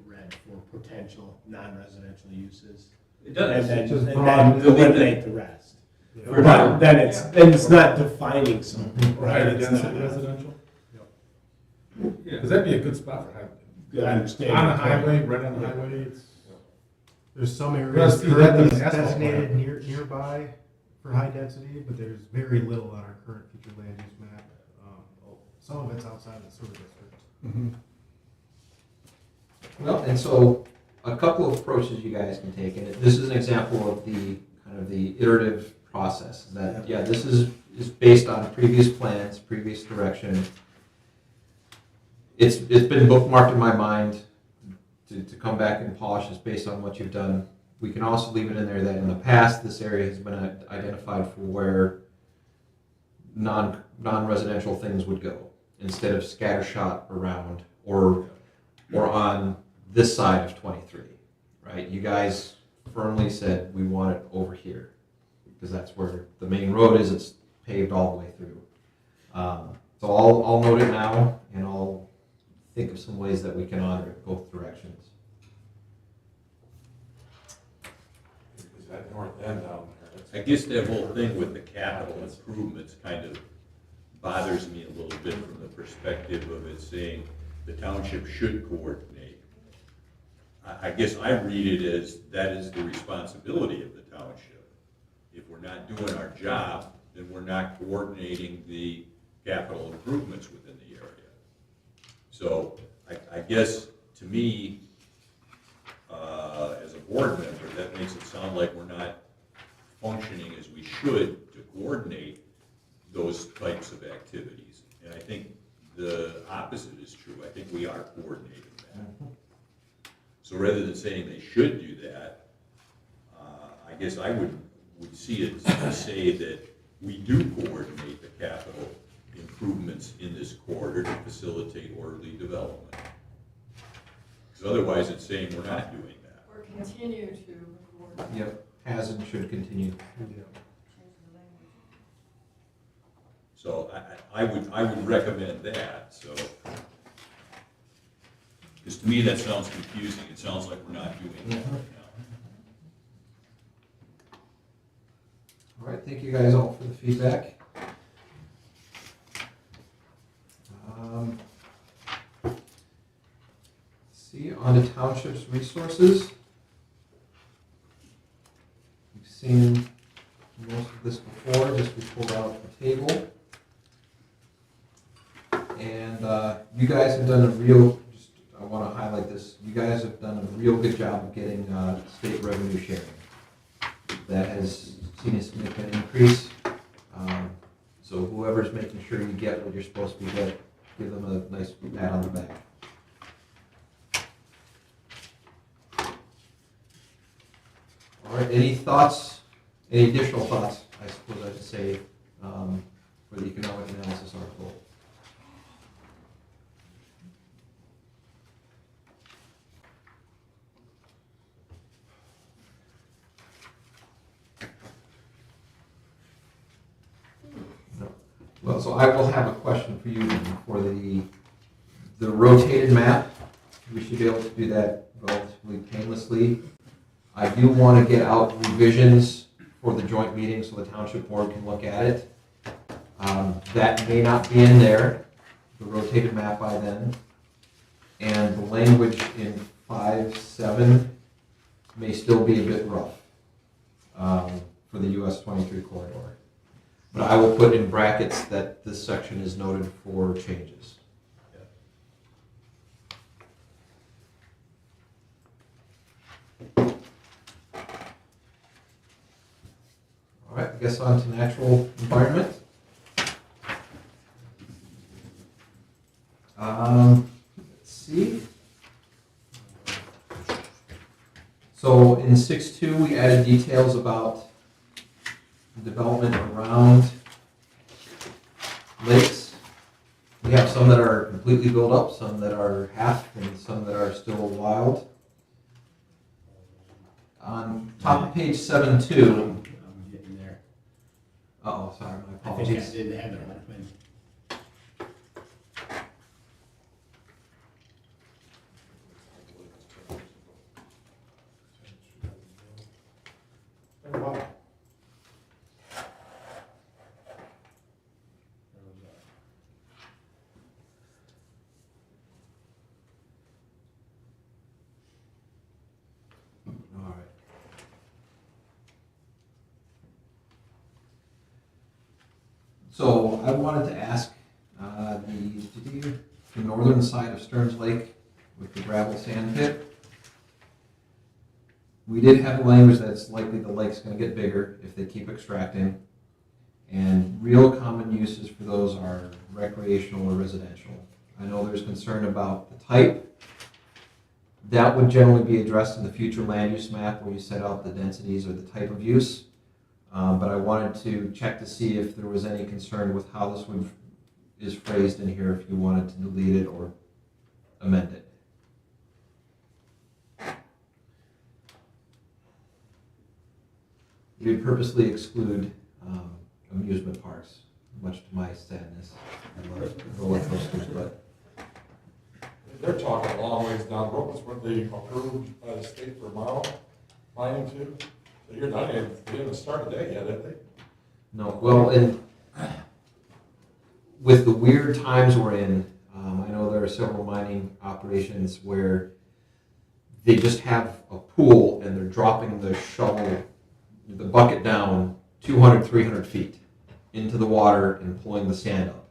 read for potential non-residential uses? It does. And Just then broaden it. eliminate the rest? Yeah. But then it's not defining something, Or right? higher It's density not- residential? Yeah. Because that'd be a good spot for highway. Good understanding. On a highway, right on the highway, it's. There's some Well, areas see, that currently doesn't asphalt designated nearby for high density, but there's very little on our current future land use map. Some of it's outside of the sewer district. well, and so a couple of approaches you guys can take, and this is an example of the kind of the iterative process. That this is based on previous plans, previous direction. It's been bookmarked in my mind to come back and polish this based on what you've done. We can also leave it in there that in the past this area has been identified for where non-residential things would go. instead of scattershot around or on this side of 23, right? You guys firmly said we want it over here because that's where the main road is. It's paved all the way through. So I'll note it now, and I'll think of some ways that we can honor it both directions. Is that north end down there? That's- I guess that whole thing with the capital improvements kind of bothers me a little bit from the perspective of it saying the township should coordinate. I guess I read it as that is the responsibility of the township. If we're not doing our job, then we're not coordinating the capital improvements within the area. So I guess, to me, as a board member, that makes it sound like we're not functioning as we should to coordinate those types of activities. And I think the opposite is true. I think we are coordinating that. So rather than saying they should do that, I guess I would see it to say that we do coordinate the capital improvements in this corridor to facilitate orderly development. Because otherwise it's saying we're not doing that. Or continue to coordinate. Yep, has and should continue. So I would recommend that, so. Because to me that sounds confusing. It sounds like we're not doing that right now. All right, thank you guys all for the feedback. See, on to townships resources. We've seen most of this before, just we pulled out the table. And you guys have done a real, I want to highlight this, you guys have done a real good job of getting state revenue sharing. That has seen a significant increase. So whoever's making sure you get what you're supposed to get, give them a nice pat on the back. All right, any thoughts, any additional thoughts, I suppose I should say, for the economic analysis article? Well, so I will have a question for you then for the rotated map. We should be able to do that relatively painlessly. I do want to get out revisions for the joint meeting so the township board can look at it. That may not be in there, the rotated map by then. And the language in 5.7 may still be a bit rough for the US 23 corridor. But I will put in brackets that this section is noted for changes. All right, I guess on to natural environment. Let's see. So in 6.2, we added details about development around lakes. We have some that are completely built up, some that are half, and some that are still wild. On top of page 7.2. I'm getting there. Oh, sorry, my I think apologies. I didn't have it open. All right. So I wanted to ask the northern side of Stearns Lake with the gravel sand pit. We did have language that it's likely the lake's going to get bigger if they keep extracting. And real common uses for those are recreational or residential. I know there's concern about the type. That would generally be addressed in the future land use map where you set out the densities or the type of use. But I wanted to check to see if there was any concern with how this would is phrased in here if you wanted to delete it or amend it. We purposely exclude amusement parks, much to my sadness. I love roller coasters, but They're talking a long ways down the road, that's what they approved by the state for mining too. So you're not even, they haven't started that yet, have they? no. Well, and with the weird times we're in, I know there are several mining operations where they just have a pool and they're dropping the shovel, the bucket down 200, 300 feet into the water and pulling the sand up.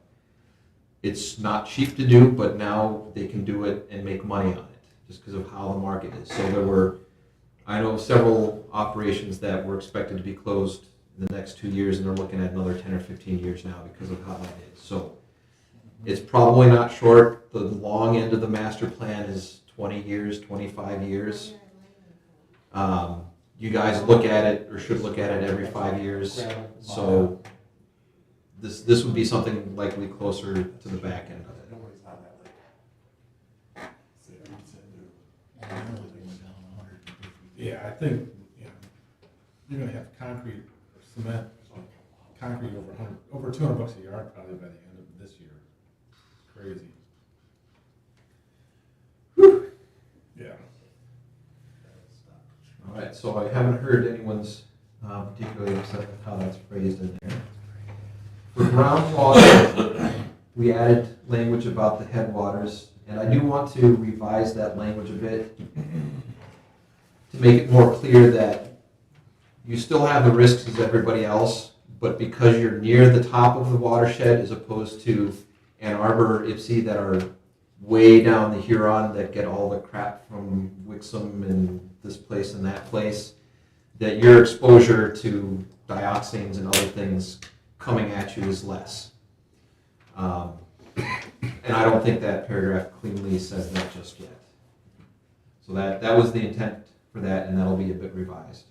It's not cheap to do, but now they can do it and make money on it just because of how the market is. So I know several operations that were expected to be closed in the next 2 years, and they're looking at another 10 or 15 years now because of how that is. So it's probably not short. The long end of the master plan is 20 years, 25 years. You guys look at it, or should look at it every 5 years. So this would be something likely closer to the back end of it. Nobody's on that lake. Yeah, I think, you're gonna have concrete or cement, concrete over $200 a yard probably by the end of this year. Crazy. Yeah. All right, so I haven't heard anyone's particularly upset with how that's phrased in there. For groundwater, we added language about the headwaters, and I do want to revise that language a bit to make it more clear that you still have the risks as everybody else, but because you're near the top of the watershed as opposed to Ann Arbor, Ipsy that are way down the Huron that get all the crap from Wixom and this place and that place, that your exposure to dioxins and other things coming at you is less. And I don't think that paragraph cleanly says that just yet. So that was the intent for that, and that'll be a bit revised.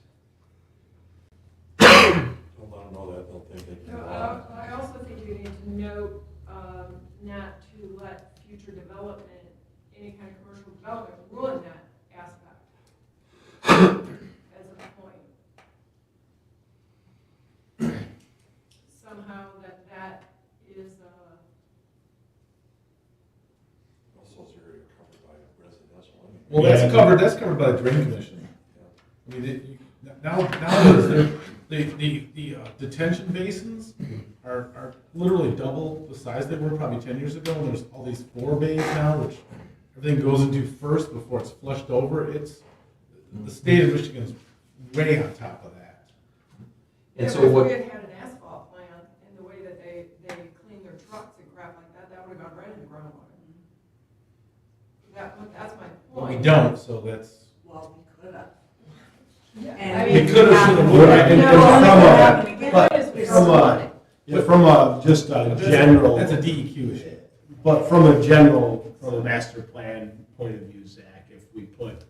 Don't let them know that, they'll think they can. I also think you need to note, not to let future development, any kind of commercial development, ruin that aspect as a point. Somehow that is, Also, is area covered by residential anyway. Well, that's covered by the Drain Commission. I mean, now the detention basins are literally double the size they were probably 10 years ago, and there's all these 4 bays now, which everything goes into first before it's flushed over. The state of Michigan is way on top of that. And yeah, so but if what? we had had an asphalt plant and the way that they clean their trucks and crap like that, that would have gone right in the groundwater. That's my But point. we don't, so that's. Well, we could have. Yeah, And I We mean, could have, should have, would have. And No, from no, but from just a general. That's a DEQ issue. But from a master plan point of view, Zach, if we put,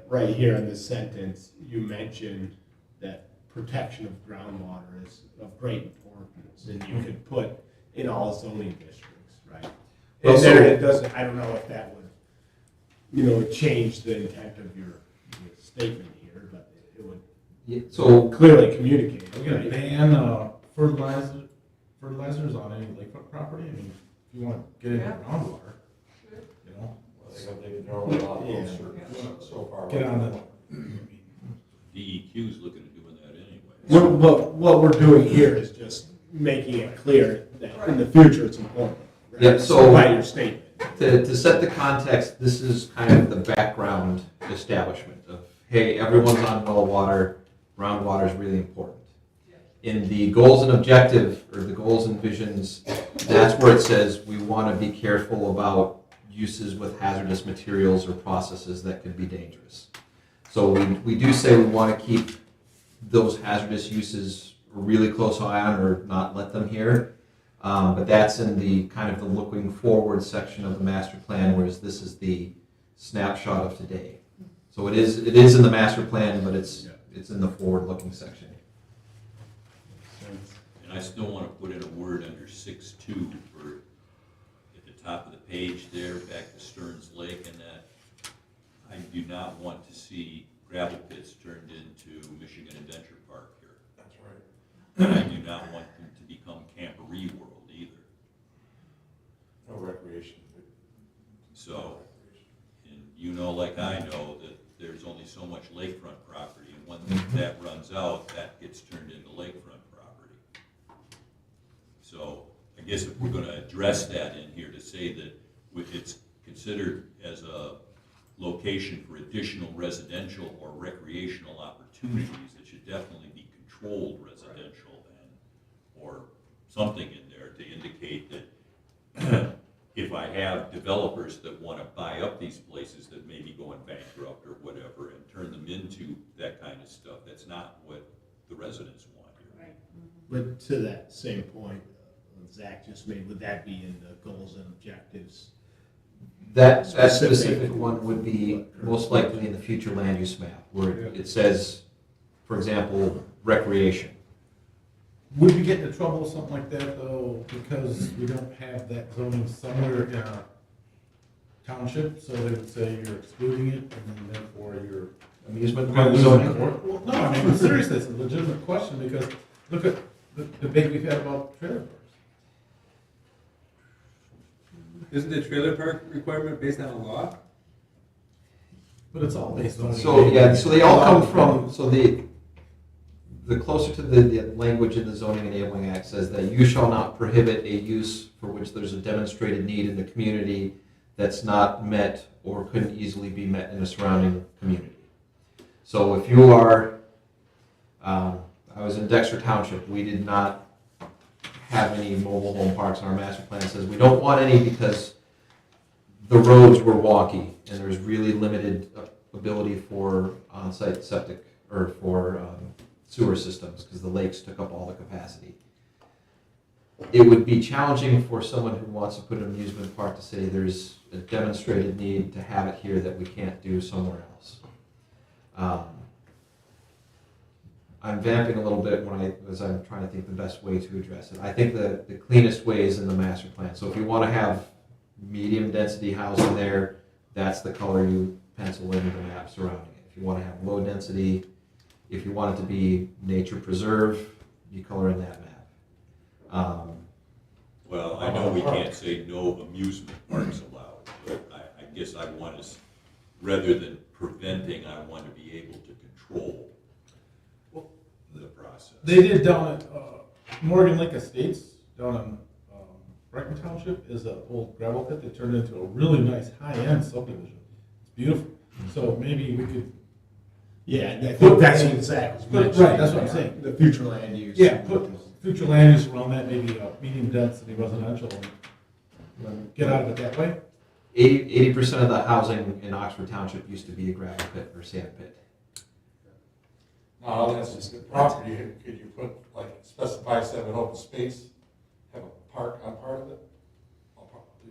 right here in this sentence, you mentioned that protection of groundwater is of great importance, and you could put in all zoning districts, right? Well, And so- there it doesn't, I don't know if that would, change the intent of your statement here, but it would Yeah, so clearly communicate. Are we gonna right? ban fertilizers on any lakefront property? I mean, if you wanna get into Yeah. groundwater, you know, They can throw a lot of Yeah. those so far. get on the. DEQ's looking at doing that anyway. What we're doing here is just making it clear that in the future it's important. right? Yeah, so- By your statement. to set the context, this is kind of the background establishment of, hey, everyone's on well water, groundwater is really important. In the goals and objective, or the goals and visions, that's where it says we want to be careful about uses with hazardous materials or processes that could be dangerous. So we do say we want to keep those hazardous uses a really close eye on or not let them here. But that's in the kind of the looking forward section of the master plan, whereas this is the snapshot of today. So it is in the master plan, but it's in the forward looking section. And I still want to put in a word under 6.2 for, at the top of the page there, back to Stearns Lake, and that I do not want to see gravel pits turned into Michigan Adventure Park here. That's right. And I do not want them to become Camporee World either. No recreation. So, and you know like I know that there's only so much lakefront property, and when that runs out, that gets turned into lakefront property. So, I guess if we're gonna address that in here to say that it's considered as a location for additional residential or recreational opportunities, it should definitely be controlled residential and, or something in there to indicate that if I have developers that want to buy up these places that may be going bankrupt or whatever and turn them into that kind of stuff, that's not what the residents want here. But to that same point Zach just made, would that be in the goals and objectives? That Specific. specific one would be most likely in the future land use map, where it says, for example, recreation. Would we get into trouble with something like that, though, because we don't have that zoning somewhere in our township, so they would say you're excluding it, and then therefore you're... Amusement We're park gonna lose zoning? in court? Well, no, I mean, seriously, it's a legitimate question, because look at the debate we've had about trailer parks. Isn't the trailer park requirement based on a law? But it's all based on... So, yeah, so they all come from, so the closer to the language in the zoning enabling act says that you shall not prohibit a use for which there's a demonstrated need in the community that's not met or couldn't easily be met in a surrounding community. So if you are, I was in Dexter Township, we did not have any mobile home parks in our master plan. It says we don't want any because the roads were wonky and there's really limited ability for on-site septic or for sewer systems because the lakes took up all the capacity. It would be challenging for someone who wants to put an amusement park to say there's a demonstrated need to have it here that we can't do somewhere else. I'm vamping a little bit as I'm trying to think the best way to address it. I think the cleanest way is in the master plan. So if you want to have medium density housing there, that's the color you pencil in the map surrounding it. If you want to have low density, if you want it to be nature preserve, you color in that map. Well, I know we can't say no amusement parks allowed, but I guess I want us, rather than preventing, I want to be able to control the process. They did down at Morgan Lake Estates, down in Brighton Township, is an old gravel pit that turned into a really nice high-end subdivision. It's beautiful. So maybe we could... Yeah, I think that's what Zach was mentioning. Right, that's what I'm saying. The future land use. Yeah, put future land use around that, maybe medium density residential, and get out of it that way. 80% of the housing in Oxford Township used to be a gravel pit or sand pit. No, that's just the property, could you put, like, specify seven open space, have a park on part of it?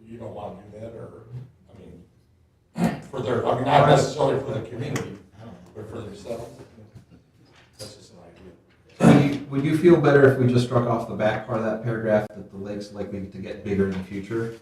You don't want to do that, or, I mean, for their, I mean, not necessarily for the community, but for themselves. That's just an idea. Would you feel better if we just struck off the back part of that paragraph that the lake's likely to get bigger in the future?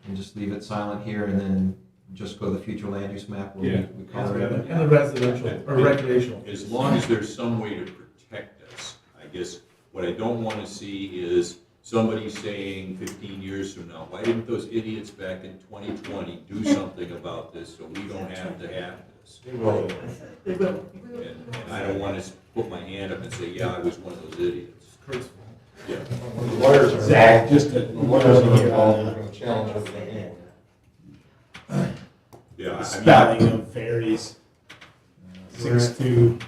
And just leave it silent here and then just go to the future land use map where we color it in? And the residential, or recreational. As long as there's some way to protect us, I guess what I don't want to see is somebody saying 15 years from now, why didn't those idiots back in 2020 do something about this so we don't have to have this? They will. And I don't want to put my hand up and say, yeah, I was one of those idiots. Yeah. When the lawyers are Zach, involved, just to- the lawyers are involved, they're going to challenge everything anyway. Yeah, I mean, Spelling of varies. 6.2,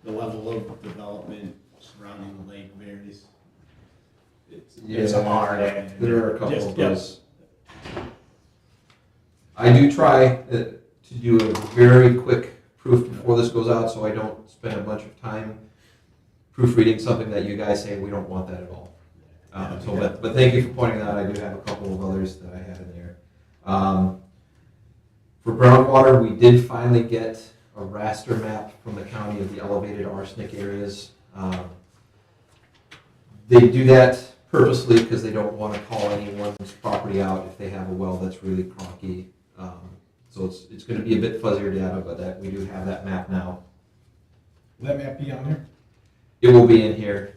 the level of development surrounding the lake varies. It's a hard end. There are a couple Just- of those. I do try to do a very quick proof before this goes out so I don't spend a bunch of time proofreading something that you guys say we don't want that at all. But thank you for pointing that out. I do have a couple of others that I have in there. For groundwater, we did finally get a raster map from the county of the elevated arsenic areas. They do that purposely because they don't want to call anyone's property out if they have a well that's really cronky. So it's going to be a bit fuzzier data, but that we do have that map now. Will that map be on there? It will be in here.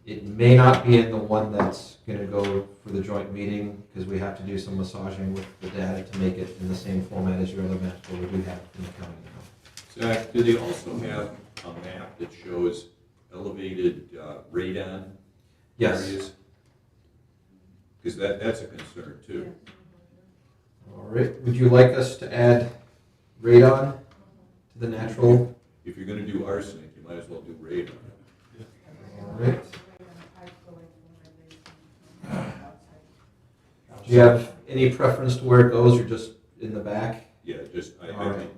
It may not be in the one that's going to go for the joint meeting because we have to do some massaging with the data to make it in the same format as your other maps, but we do have it from the county now. Zach, do they also have a map that shows elevated radon Yes. areas? Because that's a concern too. All right. Would you like us to add radon to the natural? If you're gonna do arsenic, you might as well do radon. All right. Do you have any preference to where it goes or just in the back? Yeah, just, I All right. think,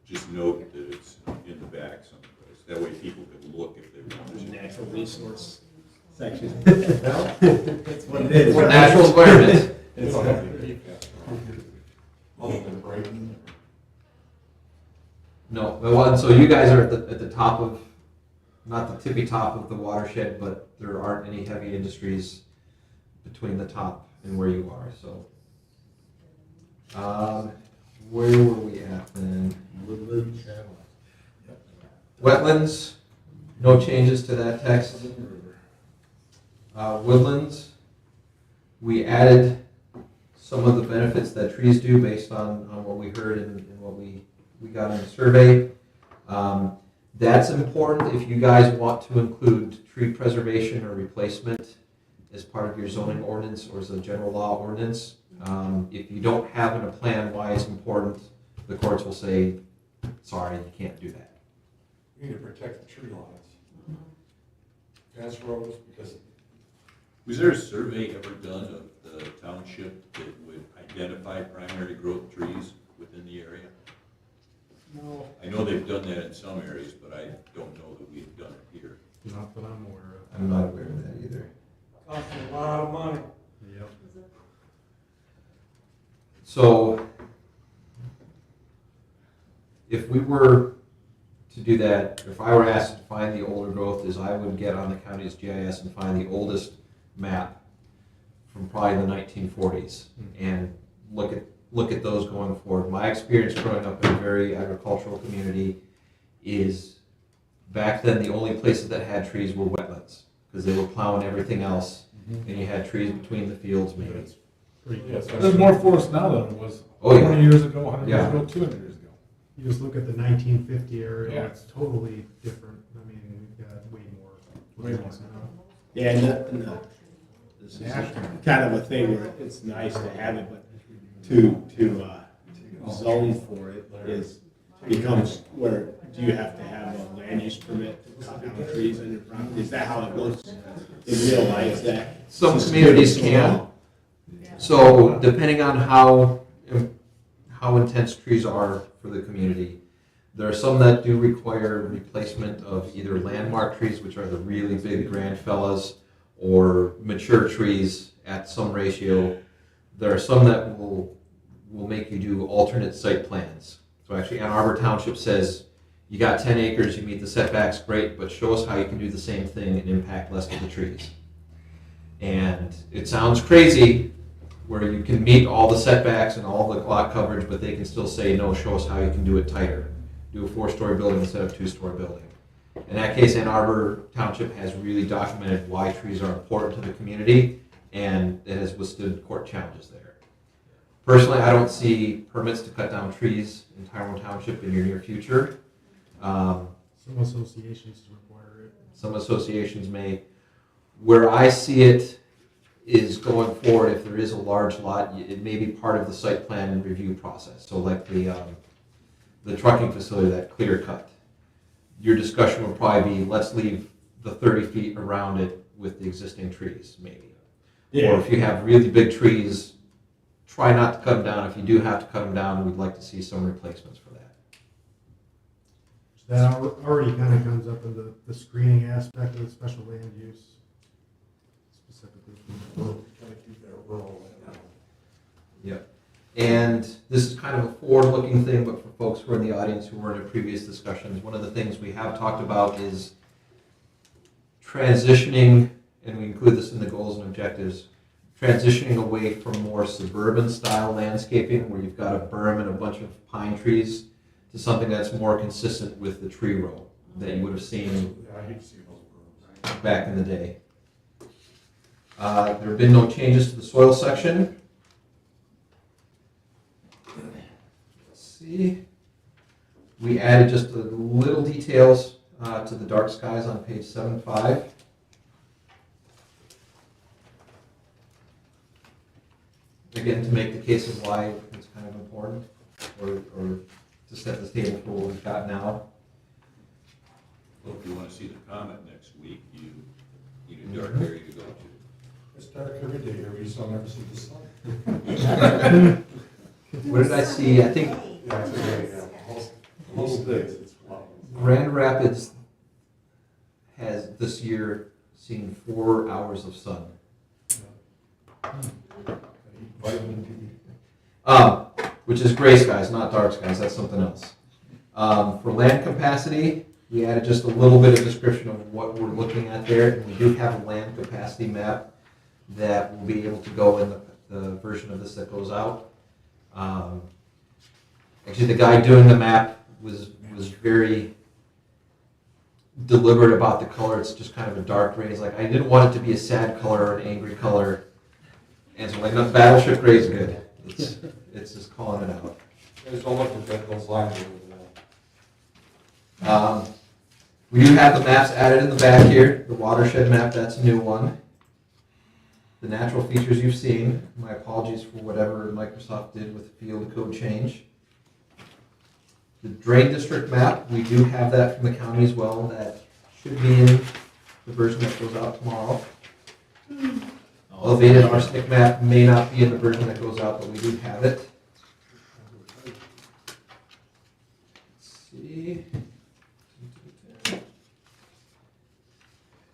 just note that it's in the back someplace. That way people can look if they want to. Natural resource section. That's what it is. For natural environment. It's other than Brighton. No, well, so you guys are at the top of, not the tippy top of the watershed, but there aren't any heavy industries between the top and where you are, so. Where were we at then? Wetlands, no changes to that text. Woodlands, we added some of the benefits that trees do based on what we heard and what we got in the survey. That's important if you guys want to include tree preservation or replacement as part of your zoning ordinance or as a general law ordinance. If you don't have in a plan why it's important, the courts will say, sorry, you can't do that. We need to protect the tree lines. Fence rows, because Was there a survey ever done of the township that would identify primary growth trees within the area? No. I know they've done that in some areas, but I don't know that we've done it here. Not that I'm aware of. I'm not aware of that either. Costs a lot of money. Yep. So if we were to do that, if I were asked to find the older growth, is I would get on the county's GIS and find the oldest map from probably the 1940s and look at those going forward. My experience growing up in a very agricultural community is back then the only places that had trees were wetlands because they were plowing everything else and you had trees between the fields maybe. There's more forest now than it was Oh, yeah. 20 years ago, 100 Yeah. years ago, 200 years ago. You just look at the 1950 area, Yeah. it's totally different. I mean, we've got way more. Way more. now. Yeah, this is kind of a thing where it's nice to have it, but to zone for it becomes where, do you have to have a land use permit to cut down trees on your property? Is that how it goes in real life, that? Some communities can. So depending on how intense trees are for the community, there are some that do require replacement of either landmark trees, which are the really big grand fellas, or mature trees at some ratio. There are some that will make you do alternate site plans. So actually Ann Arbor Township says, you got 10 acres, you meet the setbacks, great, but show us how you can do the same thing and impact less of the trees. And it sounds crazy, where you can meet all the setbacks and all the lot coverage, but they can still say, no, show us how you can do it tighter. Do a 4-story building instead of a 2-story building. In that case, Ann Arbor Township has really documented why trees are important to the community, and it has withstood court challenges there. Personally, I don't see permits to cut down trees in Tyrone Township in your near future. Some associations require it. Some associations may. Where I see it is going forward, if there is a large lot, it may be part of the site plan review process. So like the trucking facility, that clear cut. Your discussion would probably be, let's leave the 30 feet around it with the existing trees, maybe. Yeah. Or if you have really big trees, try not to cut them down. If you do have to cut them down, we'd like to see some replacements for that. That already kind of comes up in the screening aspect of the special land use, specifically. Kind of keep that rural land. Yep. And this is kind of a forward-looking thing, but for folks who are in the audience who were in previous discussions, one of the things we have talked about is transitioning, and we include this in the goals and objectives, transitioning away from more suburban style landscaping where you've got a berm and a bunch of pine trees to something that's more consistent with the tree row that you would have seen Yeah, I hate to see those birds. back in the day. There have been no changes to the soil section. Let's see. We added just a little details to the dark skies on page 7.5. Again, to make the case of why it's kind of important, or to set the table for what we've got now. Well, if you want to see the comet next week, you need a dark area to go to. It's dark every day here, we just don't ever see the sun. What did I see? I think Yeah, it's a day, yeah. Most days, it's wild. Grand Rapids has this year seen 4 hours of sun. Vitamin D. Which is gray skies, not dark skies. That's something else. For land capacity, we added just a little bit of description of what we're looking at there. And we do have a land capacity map that will be able to go in the version of this that goes out. Actually, the guy doing the map was very deliberate about the color. It's just kind of a dark gray. It's like, I didn't want it to be a sad color or an angry color. And so like, no, Battleship Gray is good. It's just calling it out. Guys, don't look at those lines over there. We do have the maps added in the back here. The watershed map, that's a new one. The natural features you've seen. My apologies for whatever Microsoft did with the field code change. The drain district map, we do have that from the county as well. That should be in the version that goes out tomorrow. Elevated arsenic map may not be in the version that goes out, but we do have it. Let's see.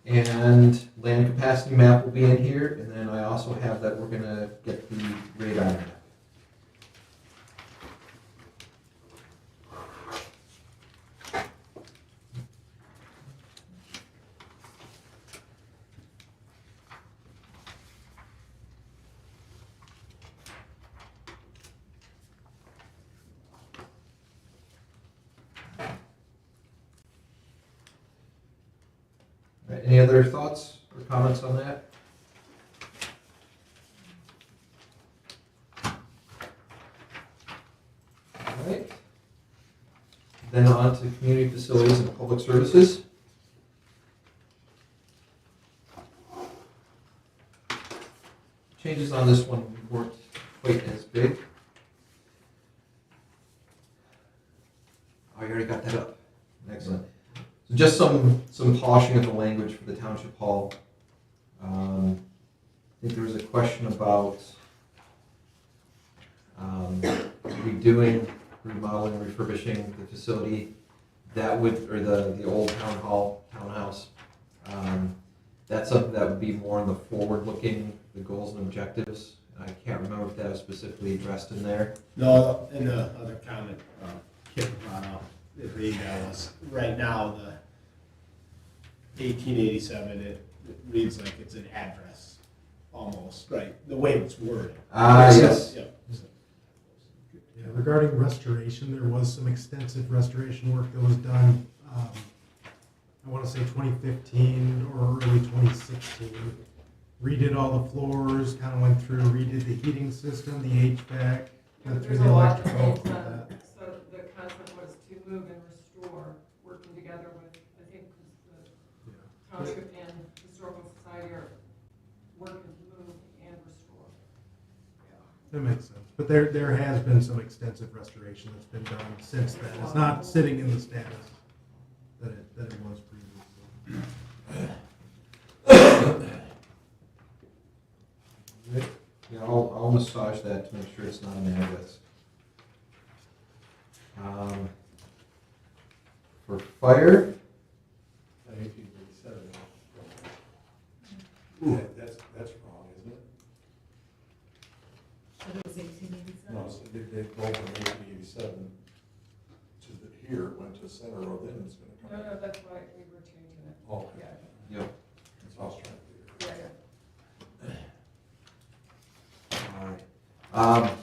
And land capacity map will be in here, and then I also have that we're gonna get the radar map. All right, any other thoughts or comments on that? All right. Then on to community facilities and public services. Changes on this one weren't quite as big. Oh, you already got that up. Excellent. So just some polishing of the language for the township hall. I think there was a question about redoing, remodeling, refurbishing the facility. That would, or the old townhouse. That's something that would be more in the forward-looking, the goals and objectives. I can't remember if that was specifically addressed in there. No, in the other comment, Kip brought up, it was, right now, the 1887, it reads like it's an address, almost, right? The way it's worded. Yes. Yep. Yeah, regarding restoration, there was some extensive restoration work that was done, I want to say 2015 or early 2016. Redid all the floors, kind of went through, redid the heating system, the HVAC, went through There's the a lot that electrical. they've done. So the concept was to move and restore, working together with, I think, the township and historical society are working to move and restore. That makes sense. But there has been some extensive restoration that's been done since then. It's not sitting in the status that it was previously. Yeah, I'll massage that to make sure it's not an address. For fire, 1887. That's wrong, isn't it? But it was 1887. No, so they go from 1887 to here, it went to Center Road, then it's gonna come. No, that's why we were changing it. Oh, Yeah. yep. I was trying to figure. Alright.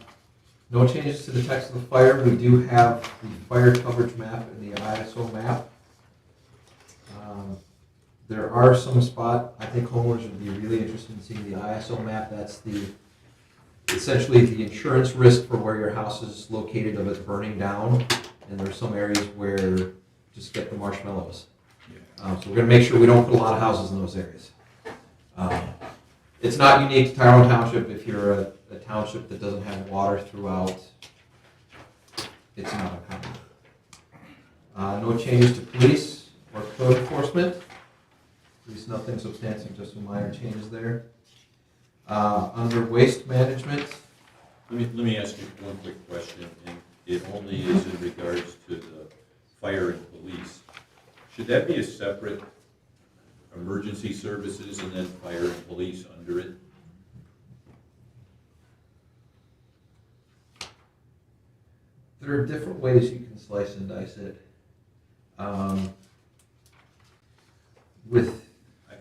No changes to the text of the fire. We do have the fire coverage map and the ISO map. There are some I think homeowners would be really interested in seeing the ISO map. That's essentially the insurance risk for where your house is located of it burning down. And there's some areas where just get the marshmallows. So we're gonna make sure we don't put a lot of houses in those areas. It's not unique to Tyrone Township. If you're a township that doesn't have water throughout, it's not uncommon. No changes to police or code enforcement. At least nothing substantial, just some minor changes there. Under waste management. Let me ask you one quick question, and it only is in regards to the fire and police. Should that be a separate emergency services and then fire and police under it? There are different ways you can slice and dice it.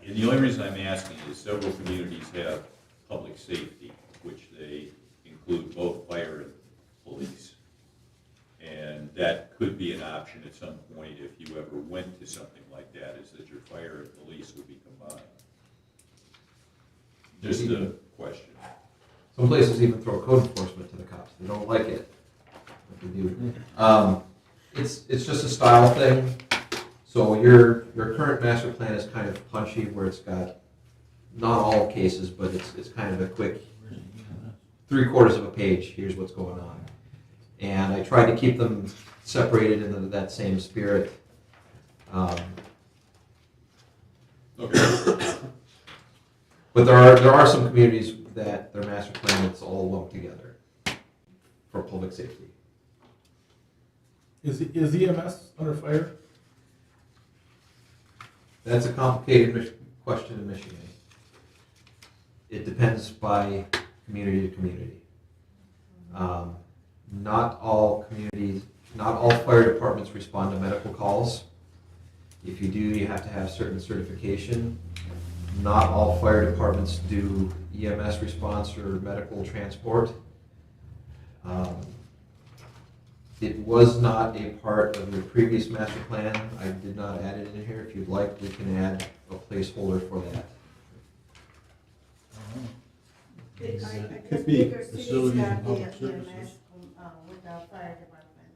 And the only reason I'm asking is several communities have public safety, which they include both fire and police. And that could be an option at some point if you ever went to something like that, is that your fire and police would be combined. Just a question. Some places even throw code enforcement to the cops. They don't like it. What they do. It's just a style thing. So your current master plan is kind of punchy, where it's got not all cases, but it's kind of a quick 3/4 of a page. Here's what's going on, and I tried to keep them separated into that same spirit. Okay. But there are some communities that their master plan is all lumped together for public safety. Is EMS under fire? That's a complicated question in Michigan. It depends by community to community. Not all fire departments respond to medical calls. If you do, you have to have certain certification. Not all fire departments do EMS response or medical transport. It was not a part of your previous master plan. I did not add it in here. If you'd like, we can add a placeholder for that. I guess Could be bigger cities facilities and have the public EMS services. with the fire department.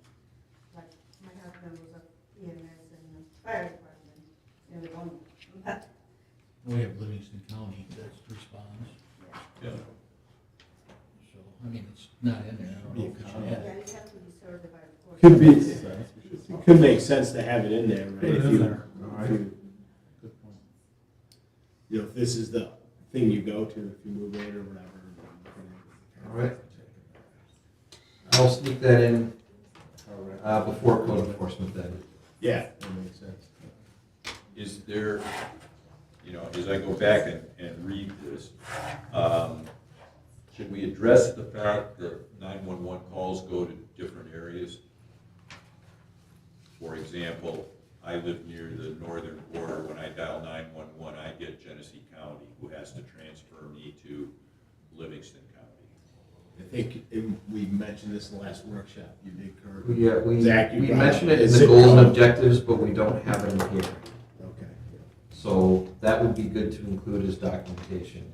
Like, my husband was a EMS in the fire department, and we don't, but, We have Livingston County that responds, Yeah. so, I mean, it's not in there, I don't know if it's yeah, yet. you have to be certified, of course. Could be, it could make sense to have it in there, right? Put it If in you- there. if you- Good point. You know, if this is the thing you go to, if you move in or whatever. All right. I'll sneak that in before code enforcement then. Yeah, that makes sense. Is there, as I go back and read this, should we address the fact that 911 calls go to different areas? For example, I live near the northern border. When I dial 911, I get Genesee County, who has to transfer me to Livingston County. I think we mentioned this in the last workshop, you did, Kurt. We Zach, you brought mentioned it in Is the goals and code? objectives, but we don't have it in here. Okay. So that would be good to include as documentation.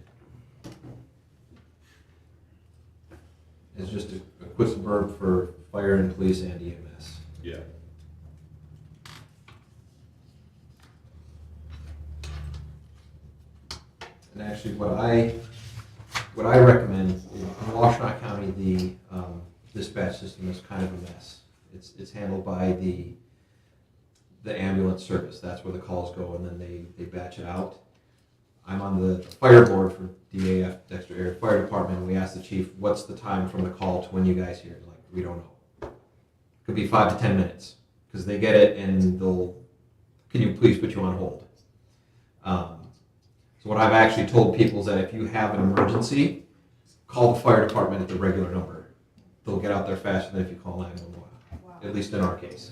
It's just a quick blurb for fire and police and EMS. Yeah. And actually, what I recommend, in Washtenaw County, the dispatch system is kind of a mess. It's handled by the ambulance service. That's where the calls go, and then they batch it out. I'm on the fire board for DAF, Dexter Area Fire Department, and we asked the chief, what's the time from the call to when you guys hear it? Like, we don't know. Could be 5 to 10 minutes, because they get it and can you please put you on hold? So what I've actually told people is that if you have an emergency, call the fire department at the regular number. They'll get out there faster than if you call 911, at least in our case.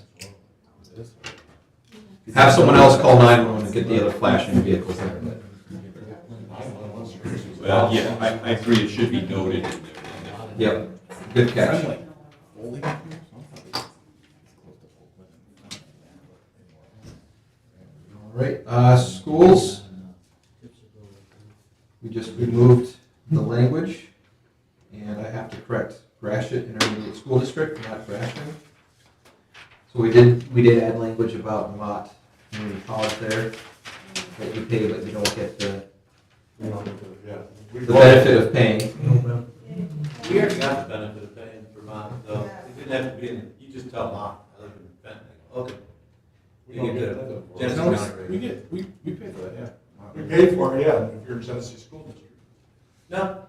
Have someone else call 911 and get the other flashing vehicles there. But Well, yeah, I agree, it should be noted in there. Yep, good catch. All right, schools. We just removed the language, and I have to correct Gratiot Intermediate School District, not Gratiot. So we did add language about Mott Community College there, that you pay, but you don't get the benefit of paying. We already got the benefit of paying for Vermont, so it didn't have to be in, you just tell Vermont, I live in Benton, okay. We don't get that. Genesee No, County rate. we pay for that, yeah. We paid for it, yeah, if you're in Genesee School District. No,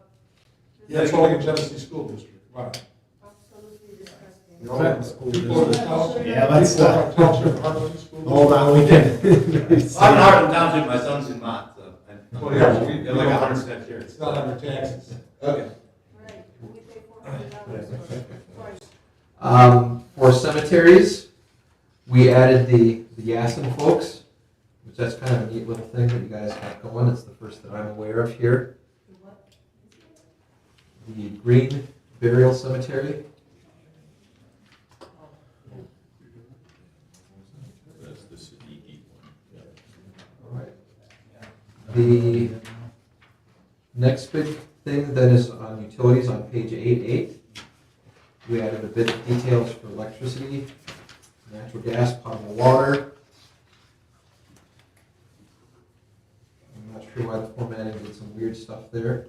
Yeah, it's only in Genesee School District, right. Absolutely disgusting. You know, people in the township- Yeah, let's, people in the township, Harlan School Hold on, we can. I'm in Harlan Township, my son's in Mont, so. Well, yeah, but we- They're like 100% here. It's not under taxes. Okay. Right, we pay $400 for For cemeteries, we added the Yasin folks, which that's kind of a neat little thing that you guys have going. It's the first that I'm aware of here. The Green Burial Cemetery. That's the Siddiqui one. All right. The next big thing that is on utilities on page 8.8, we added a bit of details for electricity, natural gas, potable water. I'm not sure why the formatting did some weird stuff there.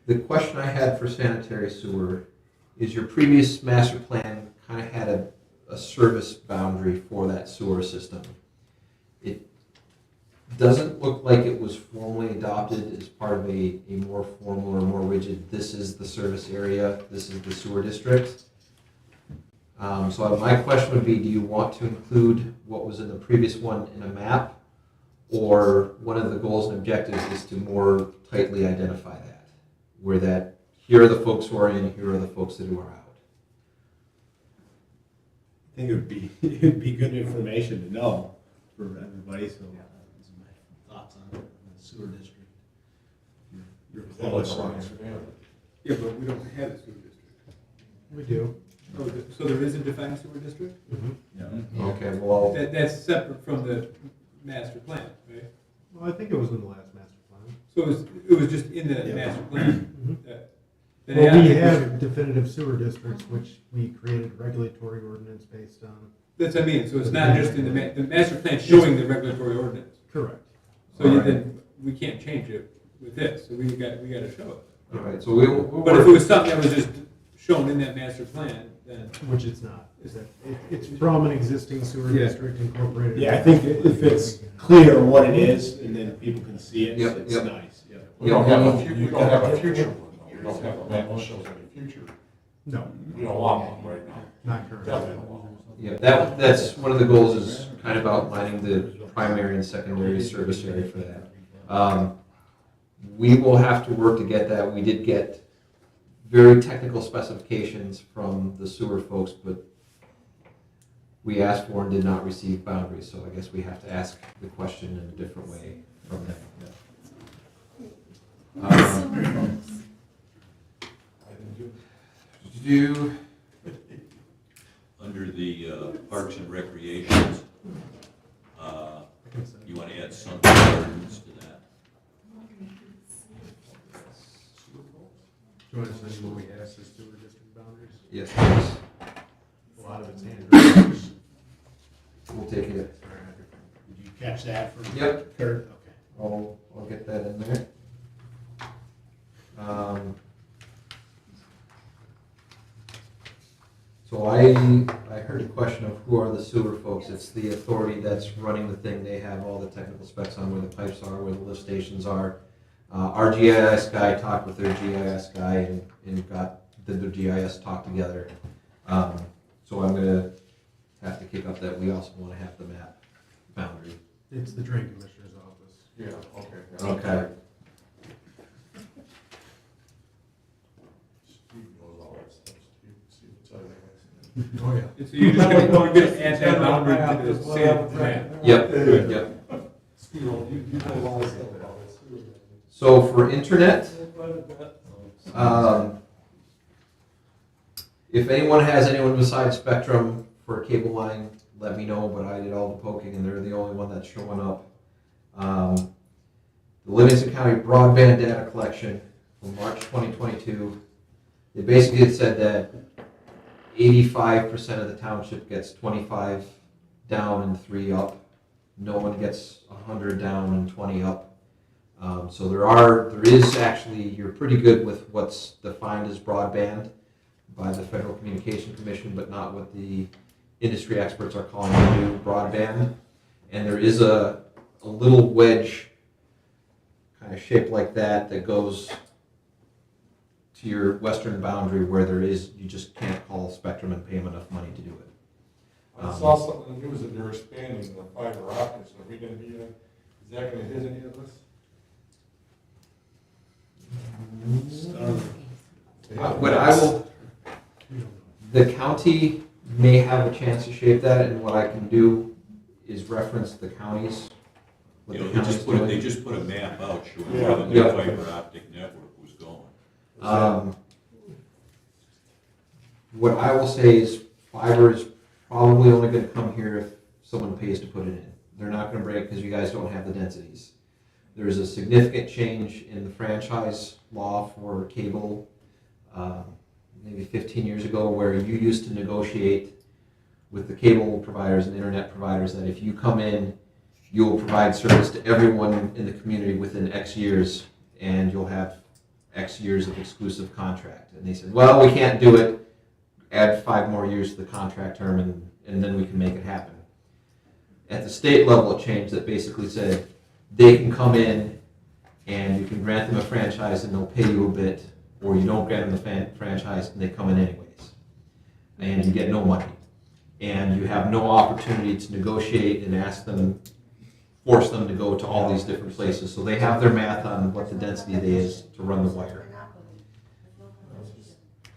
The question I had for sanitary sewer is your previous master plan kind of had a service boundary for that sewer system. It doesn't look like it was formally adopted as part of a more formal or more rigid, this is the service area, this is the sewer district. So my question would be, do you want to include what was in the previous one in a map? Or one of the goals and objectives is to more tightly identify that, where that here are the folks who are in, here are the folks that who are out. I think it would be good information to know for everybody, so these are my thoughts on it, on the sewer district. You're close. Yeah, but we don't have a sewer district. We do. Oh, so there is a defined sewer district? Okay, well, That's separate from the master plan, right? Well, I think it was in the last master plan. So it was just in the Yeah. master plan? that- that Well, we happened. have definitive sewer districts, which we created a regulatory ordinance based on. That's what I mean, so it's not just in the master plan showing the regulatory ordinance. Correct. So then we can't change it with this, so we gotta show it. all right, so we'll But if it was something that was just shown in that master plan, then. Which it's not. It's from an existing sewer Yeah. district incorporated. Yeah, I think if it's clear what it is, and then people can see it, Yep, it's yep. nice, yeah. We don't have a future one, though. We don't have a map that shows any future. No, We don't want one right now. not currently. Definitely don't want one. Yeah, that's one of the goals is kind of outlining the primary and secondary service area for that. We will have to work to get that. We did get very technical specifications from the sewer folks, but we asked for and did not receive boundaries, so I guess we have to ask the question in a different way from them. Do Under the Parks and Recreations, you want to add some gardens to that? Do you want to send you what we asked as sewer district boundaries? yes, please. A lot of it's handwritten. We'll take it. Did you catch that from Yep. Kurt? Okay. I'll get that in there. So I heard a question of who are the sewer folks? It's the authority that's running the thing. They have all the technical specs on where the pipes are, where the lift stations are. Our GIS guy talked with their GIS guy and did their GIS talk together. So I'm gonna have to kick up that we also want to have the map boundary. It's the drain commissioner's office. Yeah, okay. Okay. Steve knows all that stuff. Steve will tell you. Oh, yeah. So you're just gonna add that boundary to the same map? Yep, yep. So for internet, if anyone has anyone besides Spectrum for a cable line, let me know, but I did all the poking and they're the only one that's showing up. The Livingston County broadband data collection from March 2022, they basically said that 85% of the township gets 25 down and 3 up. No one gets 100 down and 20 up. So there is actually, you're pretty good with what's defined as broadband by the Federal Communication Commission, but not what the industry experts are calling the new broadband. And there is a little wedge kind of shaped like that goes to your western boundary where you just can't call Spectrum and pay them enough money to do it. I saw something in the news that they're expanding the fiber optics. Are we gonna be, is that gonna hit any of us? The county may have a chance to shape that, and what I can do is reference the counties. what You know, the county's they just put a map out showing Yeah. where the new fiber optic network was going. What I will say is fiber is probably only going to come here if someone pays to put it in. They're not going to break because you guys don't have the densities. There's a significant change in the franchise law for cable maybe 15 years ago where you used to negotiate with the cable providers and internet providers that if you come in, you will provide service to everyone in the community within X years and you'll have X years of exclusive contract. And they said, well, we can't do it. Add 5 more years to the contract term and then we can make it happen. At the state level, it changed that basically said they can come in and you can grant them a franchise and they'll pay you a bit, or you don't grant them the franchise and they come in anyways. And you get no money. And you have no opportunity to negotiate and force them to go to all these different places. So they have their math on what the density is to run the wire.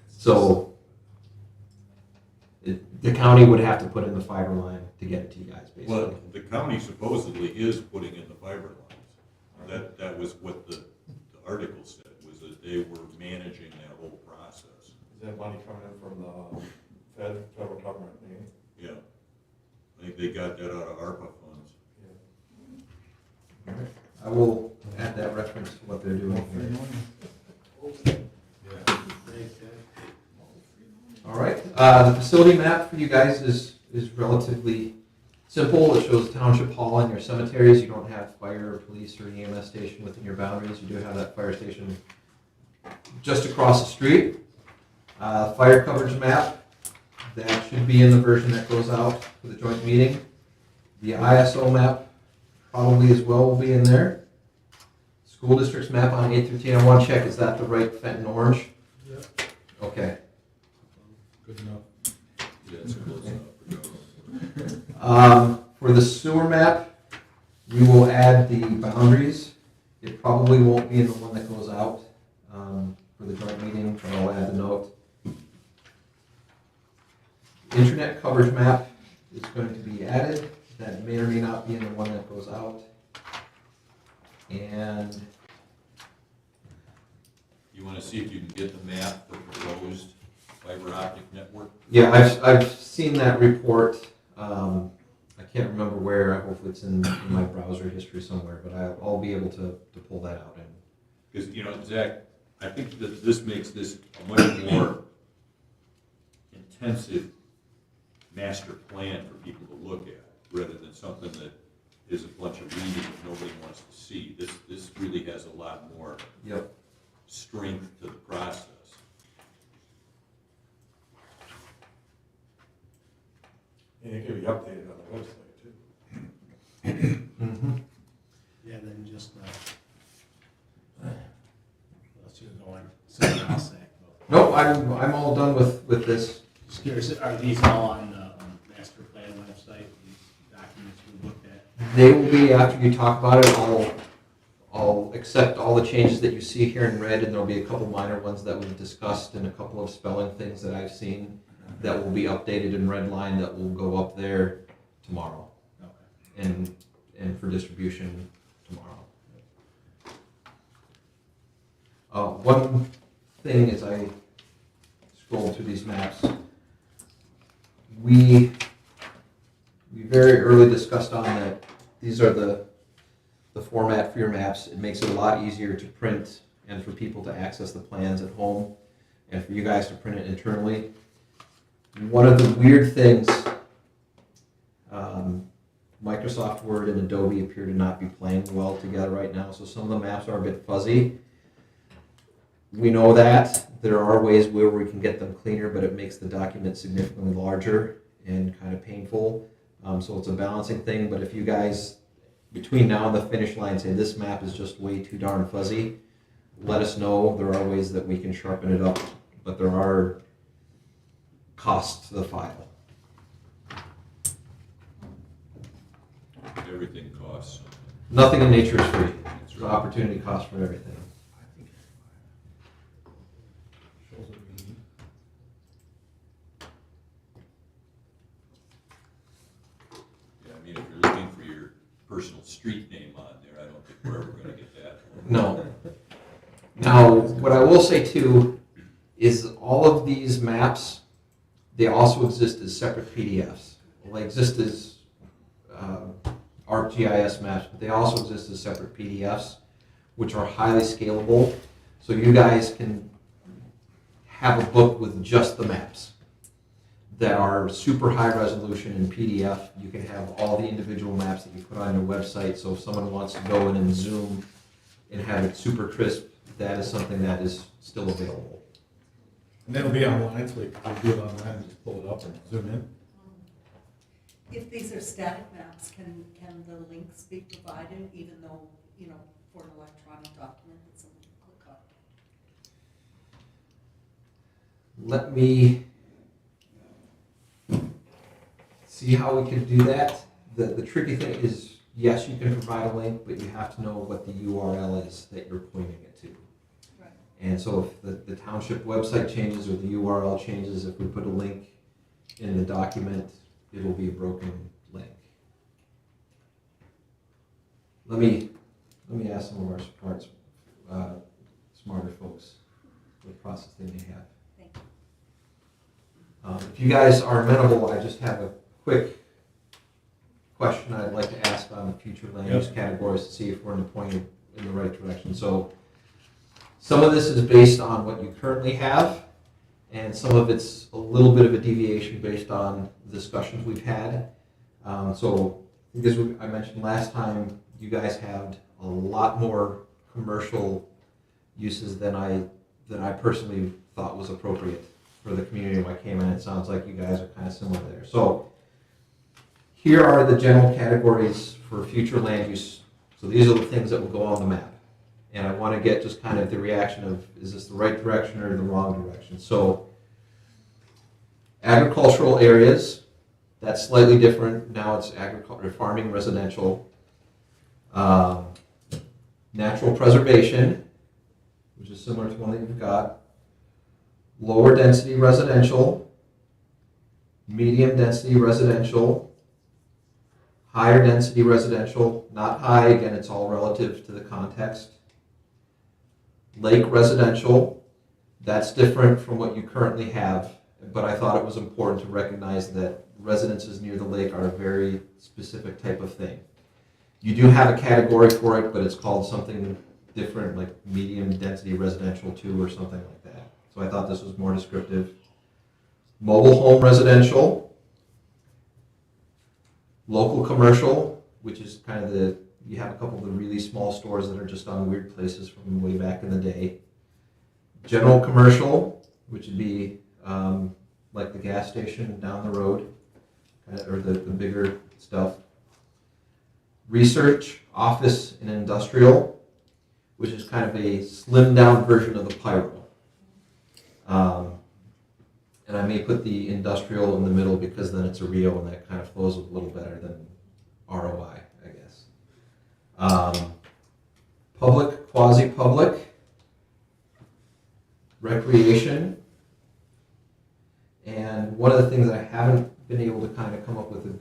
So the county would have to put in the fiber line to get it to you guys, basically. Well, the county supposedly is putting in the fiber lines. That was what the article said, was that they were managing that whole process. Is that money coming in from the federal government? Yeah. I think they got that out of ARPA funds. All right. I will add that reference to what they're doing here. All right. The facility map for you guys is relatively simple. It shows Township Hall and your cemeteries. You don't have fire or police or EMS station within your boundaries. You do have that fire station just across the street. Fire coverage map, that should be in the version that goes out for the joint meeting. The ISO map probably as well will be in there. School districts map on 8 through 10. I want to check, is that the right Fenton orange? Yep. Okay. Good enough. Yeah, it's close enough. For the sewer map, we will add the boundaries. It probably won't be in the one that goes out for the joint meeting, but I'll add the note. Internet coverage map is going to be added. That may or may not be in the one that goes out. And You want to see if you can get the map for proposed fiber optic network? yeah, I've seen that report. I can't remember where. Hopefully it's in my browser history somewhere, but I'll be able to pull that out. Because, you know, Zach, I think that this makes this a much more intensive master plan for people to look at, rather than something that is a bunch of reading that nobody wants to see. This really has a lot more Yep. strength to the process. And it can be updated on the website too. Mm-hmm. Yeah, then just, let's get going. Something else, Zach. Nope, I'm all done with this. Just curious, are these all on the master plan website, these documents we looked at? They will be, after you talk about it, I'll accept all the changes that you see here in red, and there'll be a couple minor ones that we've discussed and a couple of spelling things that I've seen. Okay. will be updated and redlined that will go up there tomorrow Okay. and for distribution tomorrow. One thing as I scroll through these maps, we very early discussed on that these are the format for your maps. It makes it a lot easier to print and for people to access the plans at home and for you guys to print it internally. One of the weird things, Microsoft Word and Adobe appear to not be playing well together right now, so some of the maps are a bit fuzzy. We know that. There are ways where we can get them cleaner, but it makes the document significantly larger and kind of painful. So it's a balancing thing, but if you guys, between now and the finish line, say this map is just way too darn fuzzy, let us know. There are ways that we can sharpen it up, but there are costs to the file. Everything costs something. Nothing in nature is free. That's The right. opportunity cost for everything. Shows what we need. Yeah, I mean, if you're looking for your personal street name on there, I don't think we're ever gonna get that. No. Now, what I will say too is all of these maps, they also exist as separate PDFs. They exist as ArcGIS maps, but they also exist as separate PDFs, which are highly scalable. So you guys can have a book with just the maps that are super high resolution in PDF. You can have all the individual maps that you put on your website. So if someone wants to go in and zoom and have it super crisp, that is something that is still available. And that'll be online, so we can do it online and just pull it up and zoom in. If these are static maps, can the links be provided even though, for an electronic document that someone can click on? Let me see how we can do that. The tricky thing is, yes, you can provide a link, but you have to know what the URL is that you're pointing it to. Right. And so if the township website changes or the URL changes, if we put a link in the document, it'll be a broken link. Let me ask some of our smarter folks what process they may have. Thank you. If you guys are amenable, I just have a quick question I'd like to ask on future land use categories to see if we're pointed in the right direction. So some of this is based on what you currently have, and some of it's a little bit of a deviation based on the discussions we've had. So because I mentioned last time, you guys have a lot more commercial uses than I personally thought was appropriate for the community when I came in. It sounds like you guys are kind of similar there. So here are the general categories for future land use. So these are the things that will go on the map. And I want to get just kind of the reaction of, is this the right direction or the wrong direction? So agricultural areas, that's slightly different. Now it's agriculture, farming, residential. Natural preservation, which is similar to one that you've got. Lower density residential, medium density residential, higher density residential, not high, again, it's all relative to the context. Lake residential, that's different from what you currently have, but I thought it was important to recognize that residences near the lake are a very specific type of thing. You do have a category for it, but it's called something different, like medium density residential 2 or something like that. So I thought this was more descriptive. Mobile home residential, local commercial, which is kind of you have a couple of the really small stores that are just on weird places from way back in the day. General commercial, which would be like the gas station down the road, or the bigger stuff. Research, office, and industrial, which is kind of a slimmed down version of the pyro. And I may put the industrial in the middle because then it's a Rio and that kind of flows a little better than ROI, I guess. Public, quasi-public, recreation, and one of the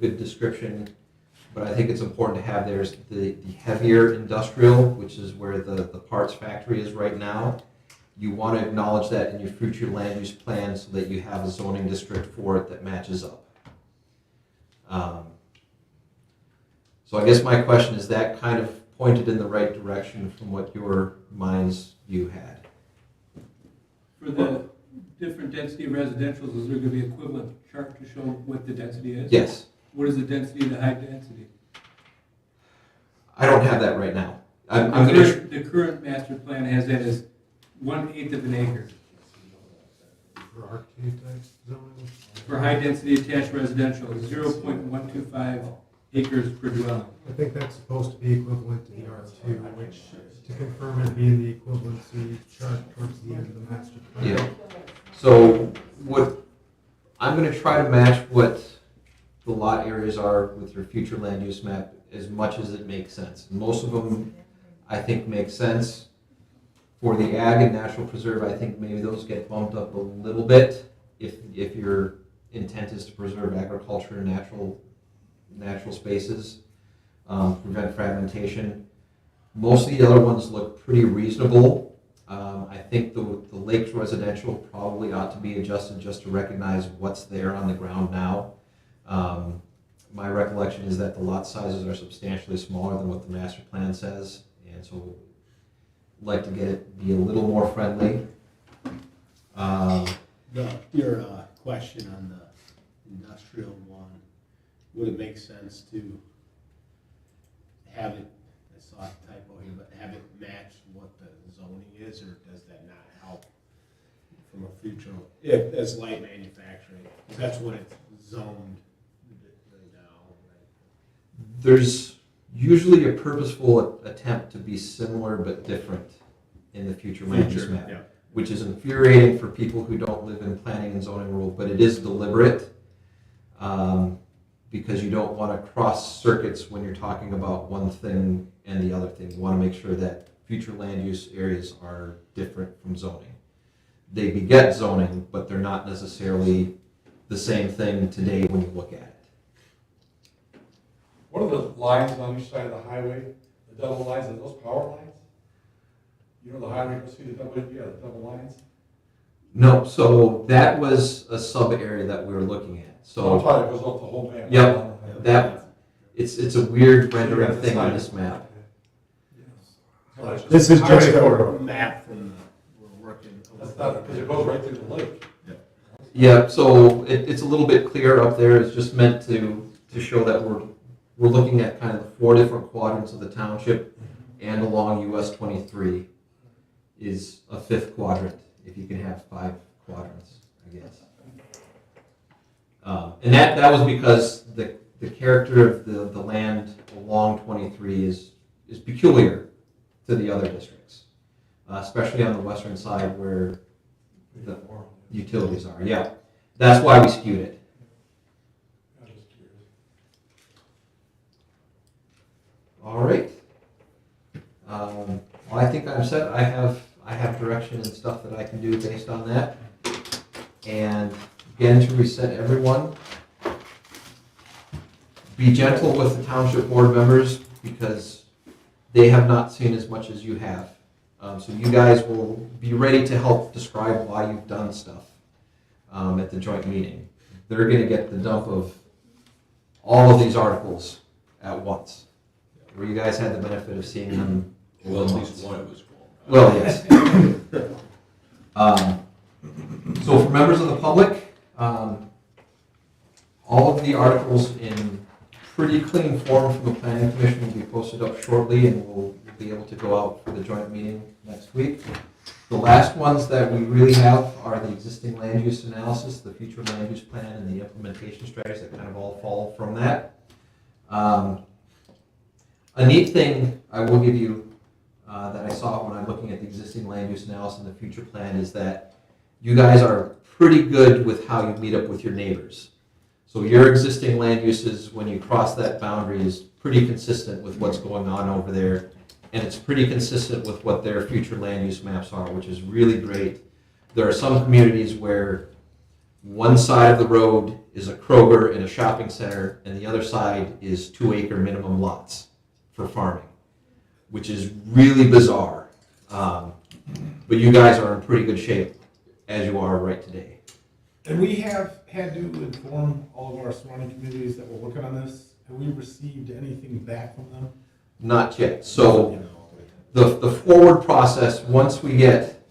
good description, but I think it's important to have there's the heavier industrial, which is where the parts factory is right now. You want to acknowledge that in your future land use plan so that you have a zoning district for it that matches up. So I guess my question is that kind of pointed in the right direction from what your mind's view had? For the different density of residentials, is there going to be equivalent chart to show what the density is? Yes. What is the density of the high density? I don't have that right now. I'm going to. The current master plan has that as 1/8 of an acre. For RT type zoning? For high density attached residential, 0.125 acres per dwelling. I think that's supposed to be equivalent to the R2, which, to confirm it, be in the equivalency chart towards the end of the master plan. Yeah. So what I'm going to try to match what the lot areas are with your future land use map as much as it makes sense. Most of them, I think, make sense. For the ag and natural preserve, I think maybe those get bumped up a little bit if your intent is to preserve agriculture and natural spaces, prevent fragmentation. Most of the other ones look pretty reasonable. I think the lakes residential probably ought to be adjusted just to recognize what's there on the ground now. My recollection is that the lot sizes are substantially smaller than what the master plan says, and so I'd like to get it be a little more friendly. Your question on the industrial one, would it make sense to have it, I saw a typo here, but have it match what the zoning is, or does that not help from a future, if it's light manufacturing, 'cause that's what it's zoned right now, right? There's usually a purposeful attempt to be similar but different in the future land use map, Yeah. which is infuriating for people who don't live in planning and zoning world, but it is deliberate because you don't want to cross circuits when you're talking about one thing and the other thing. You want to make sure that future land use areas are different from zoning. They beget zoning, but they're not necessarily the same thing today when you look at it. What are the lines on each side of the highway, the double lines, are those power lines? You know the highway, go see the double lines? No, so that was a sub area that we were looking at. So I'm So talking, it goes up the whole map. Yep. that it's a weird rendering thing on this map. This is just Highway a map from the, we're working. That's not, because it goes right through the lake. Yeah, so it's a little bit clearer up there. It's just meant to show that we're looking at kind of the 4 different quadrants of the township, and along US 23 is a 5th quadrant, if you can have 5 quadrants, I guess. And that was because the character of the land along 23 is peculiar to the other districts, especially on the western side where the utilities are. Yeah, that's why we skewed it. All right. Well, I think I'm set. I have direction and stuff that I can do based on that. And again, to reset everyone, be gentle with the township board members because they have not seen as much as you have. So you guys will be ready to help describe why you've done stuff at the joint meeting. They're going to get the dump of all of these articles at once, where you guys had the benefit of seeing them. Well, at least one of us will. Well, yes. So for members of the public, all of the articles in pretty clean form from the Planning Commission will be posted up shortly, and we'll be able to go out for the joint meeting next week. The last ones that we really have are the existing land use analysis, the future land use plan, and the implementation strategies that kind of all fall from that. A neat thing I will give you that I saw when I'm looking at the existing land use analysis and the future plan is that you guys are pretty good with how you meet up with your neighbors. So your existing land uses, when you cross that boundary, is pretty consistent with what's going on over there. And it's pretty consistent with what their future land use maps are, which is really great. There are some communities where One side of the road is a Kroger and a shopping center, and the other side is 2-acre minimum lots for farming, which is really bizarre. But you guys are in pretty good shape as you are right today. And we have had to inform all of our surrounding communities that we're working on this. Have we received anything back from them? Not yet. So the forward process, once we get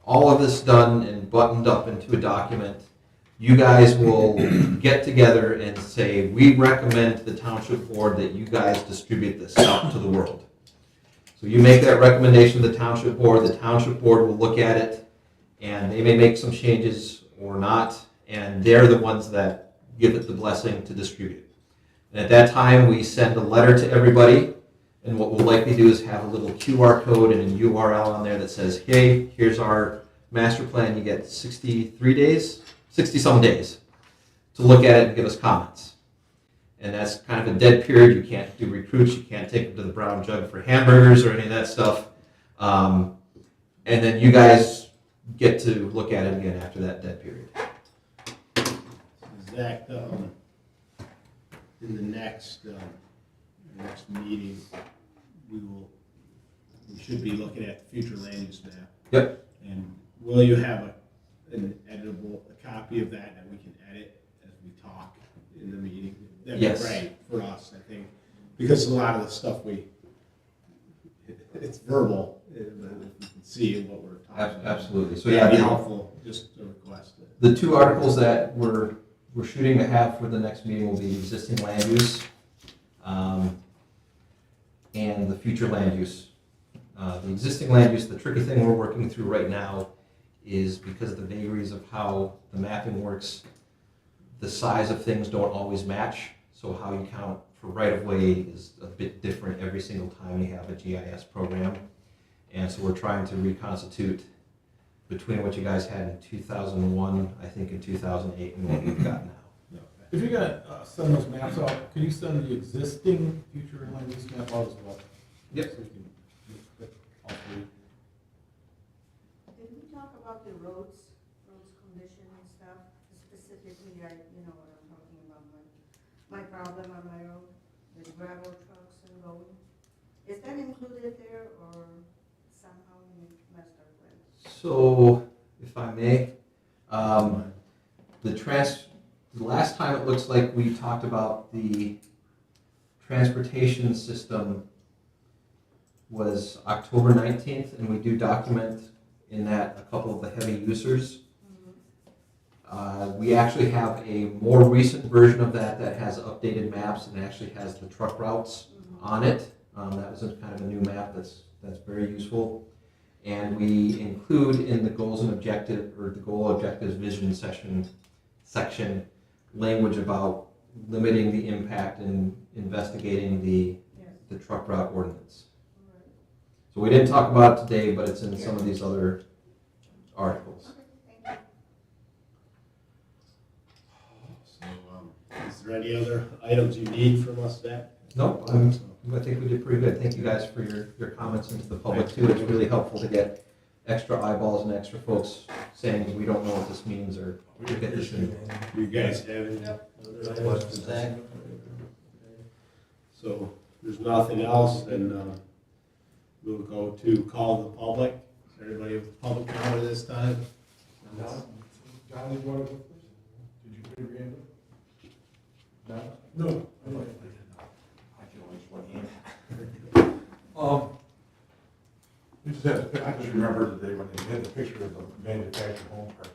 all of this done and buttoned up into a document, you guys will get together and say, we recommend to the township board that you guys distribute this out to the world. So you make that recommendation to the township board will look at it, and they may make some changes or not, and they're the ones that give it the blessing to distribute. And at that time, we send a letter to everybody, and what we'll likely do is have a little QR code and a URL on there that says, hey, here's our master plan. You get 60-some days to look at it and give us comments. And that's kind of a dead period. You can't do recruits. You can't take them to the Brown Jug for hamburgers or any of that stuff. And then you guys get to look at it again after that dead period. Zach, in the next meeting, we should be looking at the future land use map. Yep. And will you have a copy of that we can edit as we talk in the meeting? That'd Yes. be great for us, I think, because a lot of the stuff it's verbal, but if you can see what we're talking about. Absolutely. So That'd be yeah, helpful, just to request it. the two articles that we're shooting to have for the next meeting will be existing land use and the future land use. The existing land use, the tricky thing we're working through right now is because of the vagaries of how the mapping works, the size of things don't always match. So how you count for right-of-way is a bit different every single time you have a GIS program. And so we're trying to reconstitute between what you guys had in 2001, I think in 2008, and what we've got now. If you're gonna send those maps out, could you send the existing future land use map out as well? Yep. So we can look at all three. Did we talk about the roads condition and stuff? Specifically, you know what I'm talking about, my problem on my road, the gravel trucks and going. Is that included there or somehow in master plan? So, if I may, the last time it looks like we talked about the transportation system was October 19th, and we do document in that a couple of the heavy users. We actually have a more recent version of that has updated maps and actually has the truck routes on it. That was kind of a new map that's very useful. And we include in the goals and objective, or the goal objectives vision section language about limiting the impact and investigating the truck route ordinance. So we didn't talk about it today, but it's in some of these other articles. So, is there any other items you need from us, Zach? Nope, I think we did pretty good. Thank you guys for your comments into the public too. It's really helpful to get extra eyeballs and extra folks saying we don't know what this means or we get this in. You guys have any other items for Zach? So, if there's nothing else, then we'll go to call the public. Is there anybody with public comment this time? John, you want to go first? Did you put your hand up? No? No. I just remember the day when they had the picture of the manufactured home park.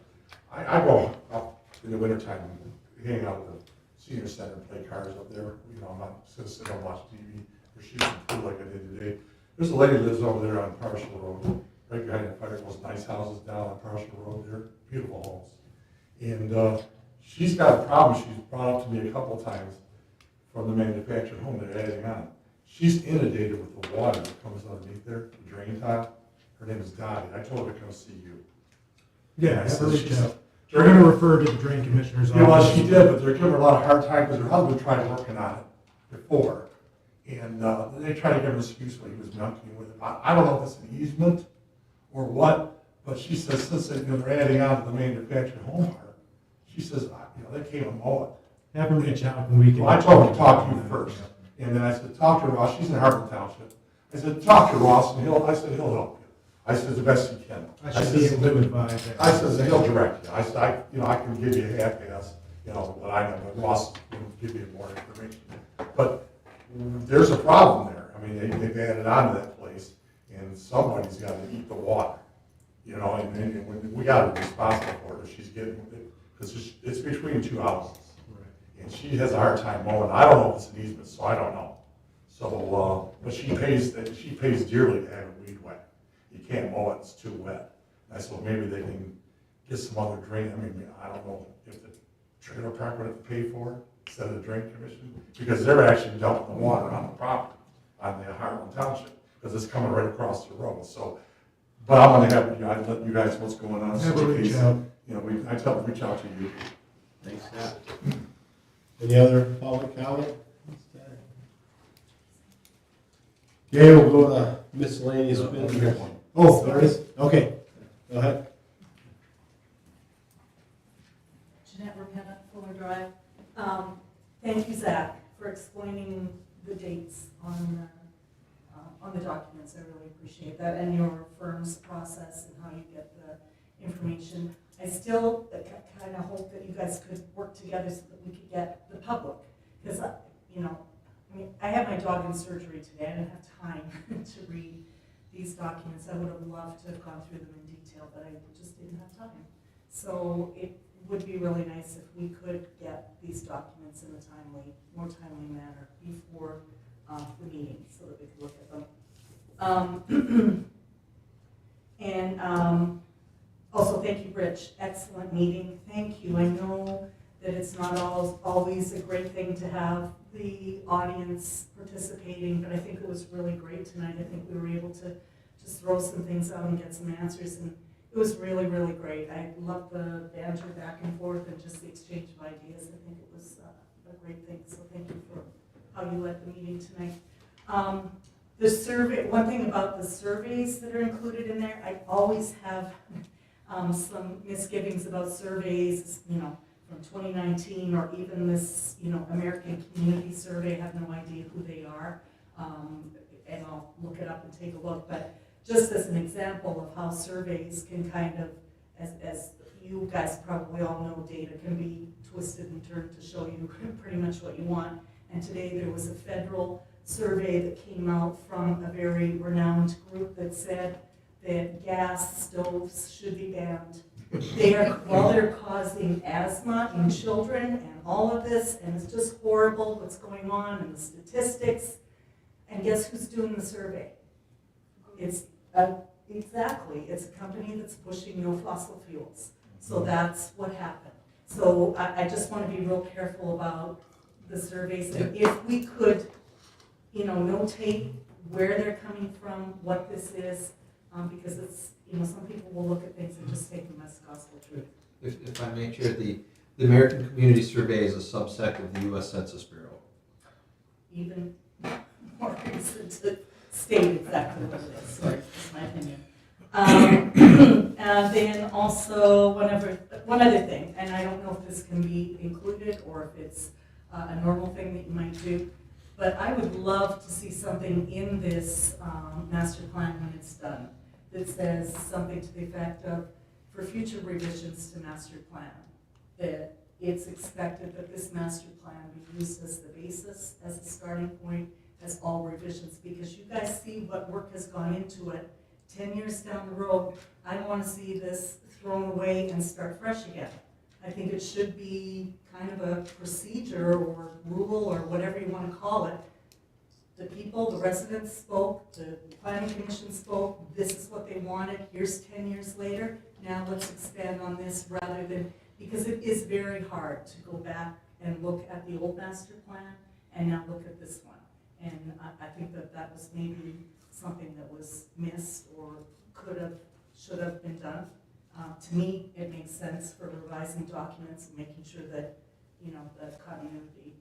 I go up in the wintertime and hang out at the senior center and play cars up there. You know, I'm not just sit and watch TV or shoot some pool like I did today. There's a lady who lives over there on Partial Road, right behind the fire, those nice houses down on Partial Road there, beautiful homes. And she's got a problem she's brought up to me a couple times from the manufactured home they're adding on. She's inundated with the water that comes underneath there, the drain tile. Her name is Dottie. I told her to come see you. Yeah, I said I reached she's- out. They're gonna refer to the drain commissioner's office. Yeah, well, she did, but they're giving her a lot of hard time because her husband tried working on it before. And they tried to give him an excuse when he was monkeying with it. I don't know if it's an easement or what, but she says since they're adding on to the manufactured home park, She says, they came and mow it. Have them reach out and we can. Well, I told her to talk to you first, and then I said, talk to Ross, she's in Hartland Township. I said, talk to Ross, and he'll help you. I said, the best he can. I should be able to advise that. I said, he'll direct you. I said, I can give you a half pass, what I know, but Ross will give you more information. But there's a problem there. I mean, they've added on to that place, and somebody's got to eat the water, and we got to be responsible for it if she's getting, because it's between two houses. And she has a hard time mowing. I don't know if it's an easement, so I don't know. So, but she pays dearly to have it weed wet. You can't mow it, it's too wet. And I said, well, maybe they can get some other drain. I mean, I don't know if the trailer park would have to pay for it instead of the drain commission, because they're actually dumping the water on the property, on the Hartland Township, because it's coming right across the road. So, but I'm gonna have, I'd let you guys know what's going on. Have a reach out. I tell them to reach out to you. Thanks, Scott. Any other public comment? Okay, we'll go to miscellaneous business. Oh, there is? Okay, go ahead. Jeanette Rapetta, Fuller Drive. Thank you, Zach, for explaining the dates on the documents. I really appreciate that, and your firm's process and how you get the information. I still kind of hope that you guys could work together so that we could get the public, because, I had my dog in surgery today. I didn't have time to read these documents. I would have loved to have gone through them in detail, but I just didn't have time. So it would be really nice if we could get these documents in a more timely manner before the meeting, so that we could look at them. And also, thank you, Rich. Excellent meeting. Thank you. I know that it's not always a great thing to have the audience participating, but I think it was really great tonight. I think we were able to just throw some things out and get some answers, and it was really, really great. I loved the banter back and forth and just the exchange of ideas. I think it was a great thing, so thank you for how you led the meeting tonight. The survey, one thing about the surveys that are included in there, I always have some misgivings about surveys, from 2019, or even this, American Community Survey. I have no idea who they are, and I'll look it up and take a look. But just as an example of how surveys can kind of, as you guys probably all know, data can be twisted and turned to show you pretty much what you want. And today there was a federal survey that came out from a very renowned group that said that gas stoves should be banned. They're causing asthma in children and all of this, and it's just horrible what's going on and the statistics. And guess who's doing the survey? It's exactly, it's a company that's pushing no fossil fuels. So that's what happened. So I just want to be real careful about the surveys. And if we could, notate where they're coming from, what this is, because it's, some people will look at things and just take them as gospel truth. If I may, Chair, the American Community Survey is a subsect of the U.S. Census Bureau. Even more reason to state exactly what it is. Sorry, that's my opinion. And then also one other thing, and I don't know if this can be included or if it's a normal thing that you might do, but I would love to see something in this master plan when it's done that says something to the effect of, for future revisions to master plan, that it's expected that this master plan be used as the basis, as a starting point, as all revisions, because you guys see what work has gone into it. 10 years down the road, I don't want to see this thrown away and start fresh again. I think it should be kind of a procedure or rule or whatever you want to call it. The people, the residents spoke, the planning commission spoke, this is what they wanted, here's 10 years later, now let's expand on this, rather than, because it is very hard to go back and look at the old master plan and now look at this one. And I think that was maybe something that was missed or should have been done. To me, it makes sense for revising documents and making sure that, the continuity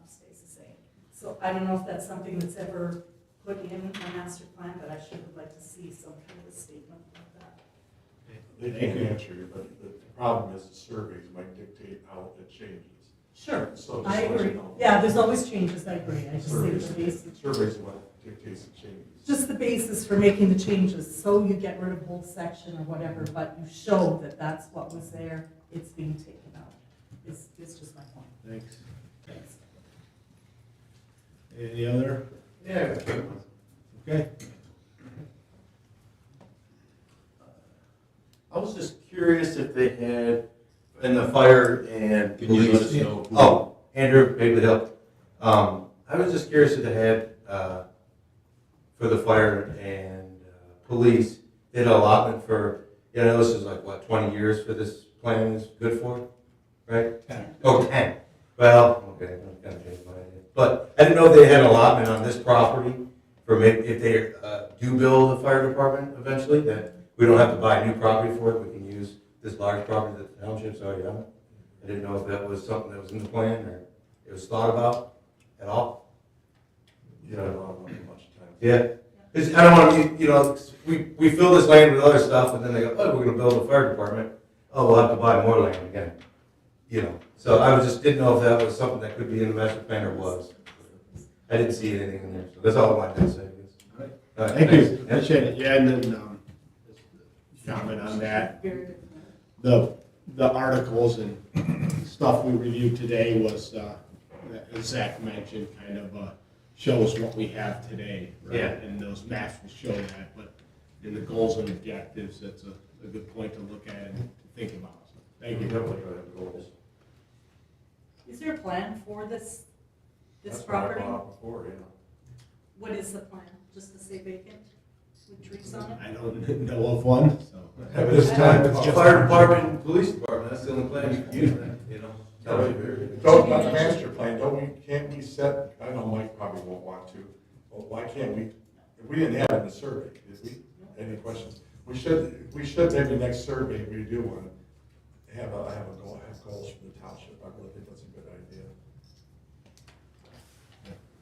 stays the same. So I don't know if that's something that's ever put in a master plan, but I sure would like to see some kind of a statement like that. They can't answer you, but the problem is the surveys might dictate how it changes. Sure, So I just let you agree. know. Yeah, there's always changes, I agree. I just think Surveys, the basis, surveys are what dictates the changes. just the basis for making the changes, so you get rid of whole section or whatever, but you show that that's what was there, it's being taken out. It's just my point. Thanks. Thanks. Any other? Yeah. Okay. I was just curious if they had, in the fire and Can you let us police. know who? Oh, Andrew, Bagley Hill. I was just curious if they had, for the fire and police, they had an allotment for, you know, this is like, what, 20 years for this plan is good for, right? 10. Oh, 10. Well, okay, I'm kind of changing my idea. But I didn't know if they had an allotment on this property for maybe, if they do build a fire department eventually, that we don't have to buy new property for it, we can use this large property that the township's already on. I didn't know if that was something that was in the plan or it was thought about at all. Yeah, I don't want much time. Yeah, 'cause I don't want to, you know, we fill this land with other stuff and then they go, oh, we're gonna build a fire department. Oh, we'll have to buy more land again, you know. So I didn't know if that was something that could be in the master plan or was. I didn't see anything in there, so that's all I wanted to say. All right. All right, Thank thanks. you, appreciate it. Yeah, and then, comment on that. The articles and stuff we reviewed today was, that Zach mentioned, kind of, shows what we have today, right? Yeah. And those maps will show that, but in the goals and objectives, that's a good point to look at and to think about. So, thank you. Definitely gotta have goals. Is there a plan for this That's what I property? brought up before, yeah. What is the plan? Just to stay vacant with trees on it? I don't know of one, so. At this time, it's just. Fire department and police department, that's the only plan you can use, you know. Don't, not the master plan, can't we set, I know Mike probably won't want to, but why can't we, if we didn't have it in the survey, did we? Any questions? We should maybe next survey, we do one, have goals for the township, I really think that's a good idea.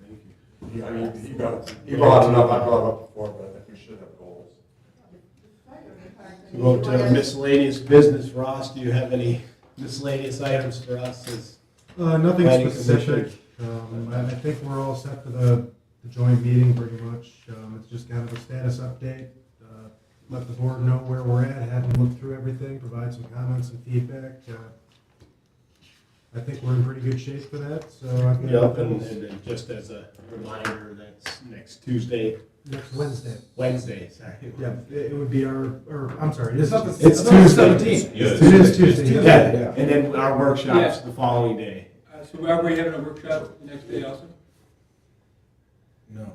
Thank you. I mean, he brought it up, I brought it up before, but I think we should have goals. Go to miscellaneous business. Ross, do you have any miscellaneous items for us as Nothing Planning specific. I think we're all set for the joint meeting pretty much. It's just kind of a status update. Let the board know where we're at, have them look through everything, provide some comments and feedback. I think we're in pretty good shape for that, so I think. Yep, and then just as a reminder, that's next Tuesday. Next Wednesday. Wednesday, sorry. Yeah, it would be I'm sorry, it is. It's Tuesday. It is Tuesday. Yeah, and then our workshop's the following day. So are we having a workshop the next day also? No.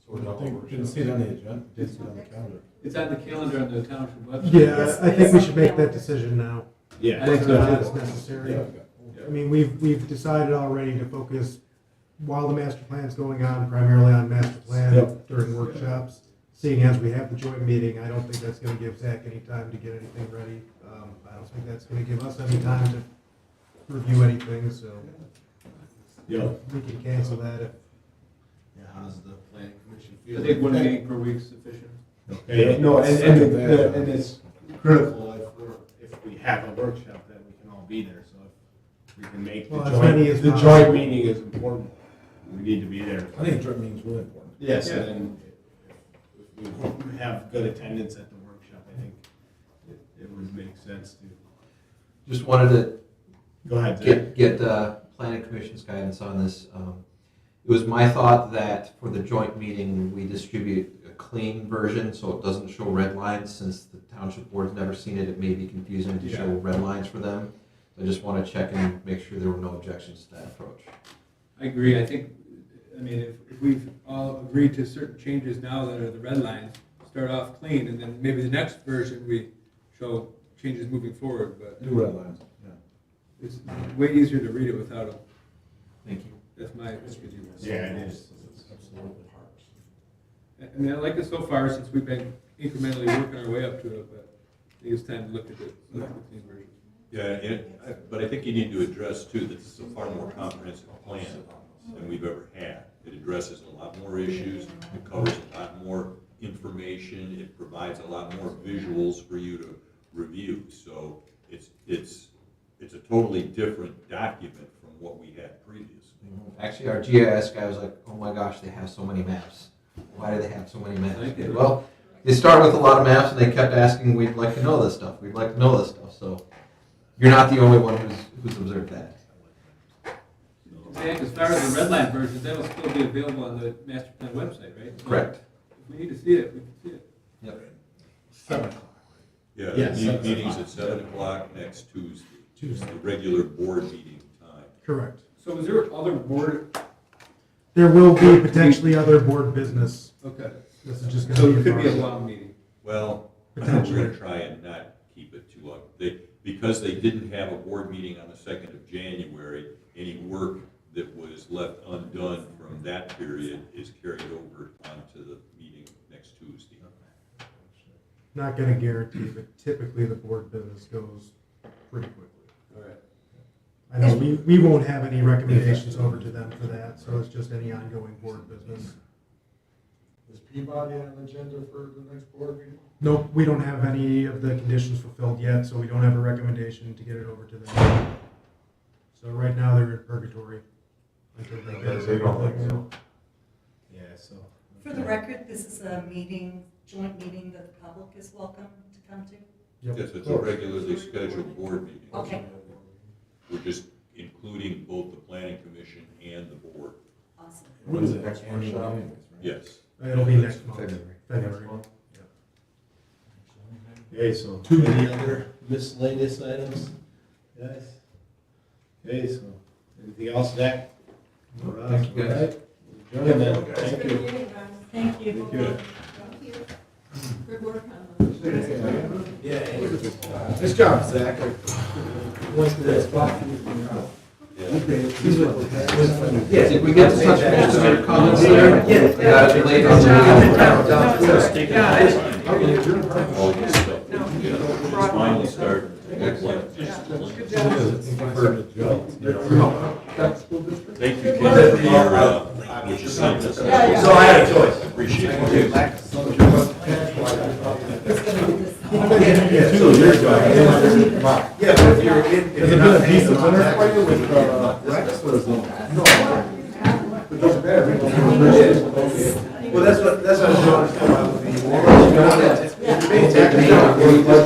So I think, didn't see it on the agenda, didn't see it on the calendar. It's on the calendar on the township website. Yeah, I think we should make that decision now. Yeah. Whether or not it's necessary. I mean, we've decided already to focus, while the master plan's going on, primarily on master plan Yep. during workshops. Seeing as we have the joint meeting, I don't think that's gonna give Zach any time to get anything ready. I don't think that's gonna give us any time to review anything, so Yep. we can cancel that if. Yeah, how does the planning commission I feel? think one meeting per week is sufficient. Okay, no, and it's critical if we have a workshop that we can all be there, so if we can make Well, as many as the possible. joint meeting is important. We need to be there. I think joint meeting's really important. Yes, Yeah. and then if we have good attendance at the workshop, I think it would make sense to. Just wanted to Go ahead, Zach. get planning commission's guidance on this. It was my thought that for the joint meeting, we distribute a clean version, so it doesn't show red lines, since the township board's never seen it, it may be confusing to show red lines for them. I just want to check and make sure there were no objections to that approach. I agree, if we've all agreed to certain changes now that are the red lines, start off clean, and then maybe the next version we show changes moving forward, but New red lines, yeah. it's way easier to read it without them. Thank you. That's my opinion. Yeah, it is. Absolutely. I mean, I like it so far since we've been incrementally working our way up to it, but I think it's time to look at the clean version. Yeah, but I think you need to address too, that this is a far more comprehensive plan than we've ever had. It addresses a lot more issues, it covers a lot more information, it provides a lot more visuals for you to review. So it's a totally different document from what we had previously. Actually, our GIS guy was like, oh my gosh, they have so many maps. Why do they have so many maps? Well, they start with a lot of maps and they kept asking, we'd like to know this stuff, we'd like to know this stuff, so you're not the only one who's observed that. Zach, as far as the red line versions, that'll still be available on the master plan website, right? So Correct. If we need to see it, we can see it. Yep. 7 o'clock. Yeah, Yes. the meeting's at 7 o'clock next Tuesday. Tuesday. The regular board meeting time. Correct. So is there other board, There will be potentially other board business. okay, This is just so going to it be. could be a long meeting. Well, we're Potentially. gonna try and not keep it too long. Because they didn't have a board meeting on the 2nd of January, any work that was left undone from that period is carried over onto the meeting next Tuesday. Not going to guarantee, but typically the board business goes pretty quickly. All right. I know we won't have any recommendations over to them for that, so it's just any ongoing board business. Is Peabody on the agenda for the next board meeting? Nope, we don't have any of the conditions fulfilled yet, so we don't have a recommendation to get it over to them. So right now, they're in purgatory. Until they get They don't like it. so. Yeah, so. For the record, this is a meeting, joint meeting that the public is welcome to come to. Yep. Yes, it's a regularly scheduled board meeting. Okay, We're just including both the planning commission and the board. awesome. When's the next workshop? Yes. It'll be next month, February. February. Okay, so any other miscellaneous items? Yes. Okay, so anything else, Zach? Thank you, guys. All right. Adjourn then. Thank Good you. meeting, guys. Thank you. Thank you. Thank you. Good work on this. Nice job, Zach. Did we get to touch base to make comments there? Yeah. Later on the meeting. All this stuff. It's finally starting to look like just. Thank you, Ken, for your, what you sent us. So I had a choice. Appreciate it. Yeah, but if you're in. Has it been a decent winter for you with Rex or is it? Well, that's what I was doing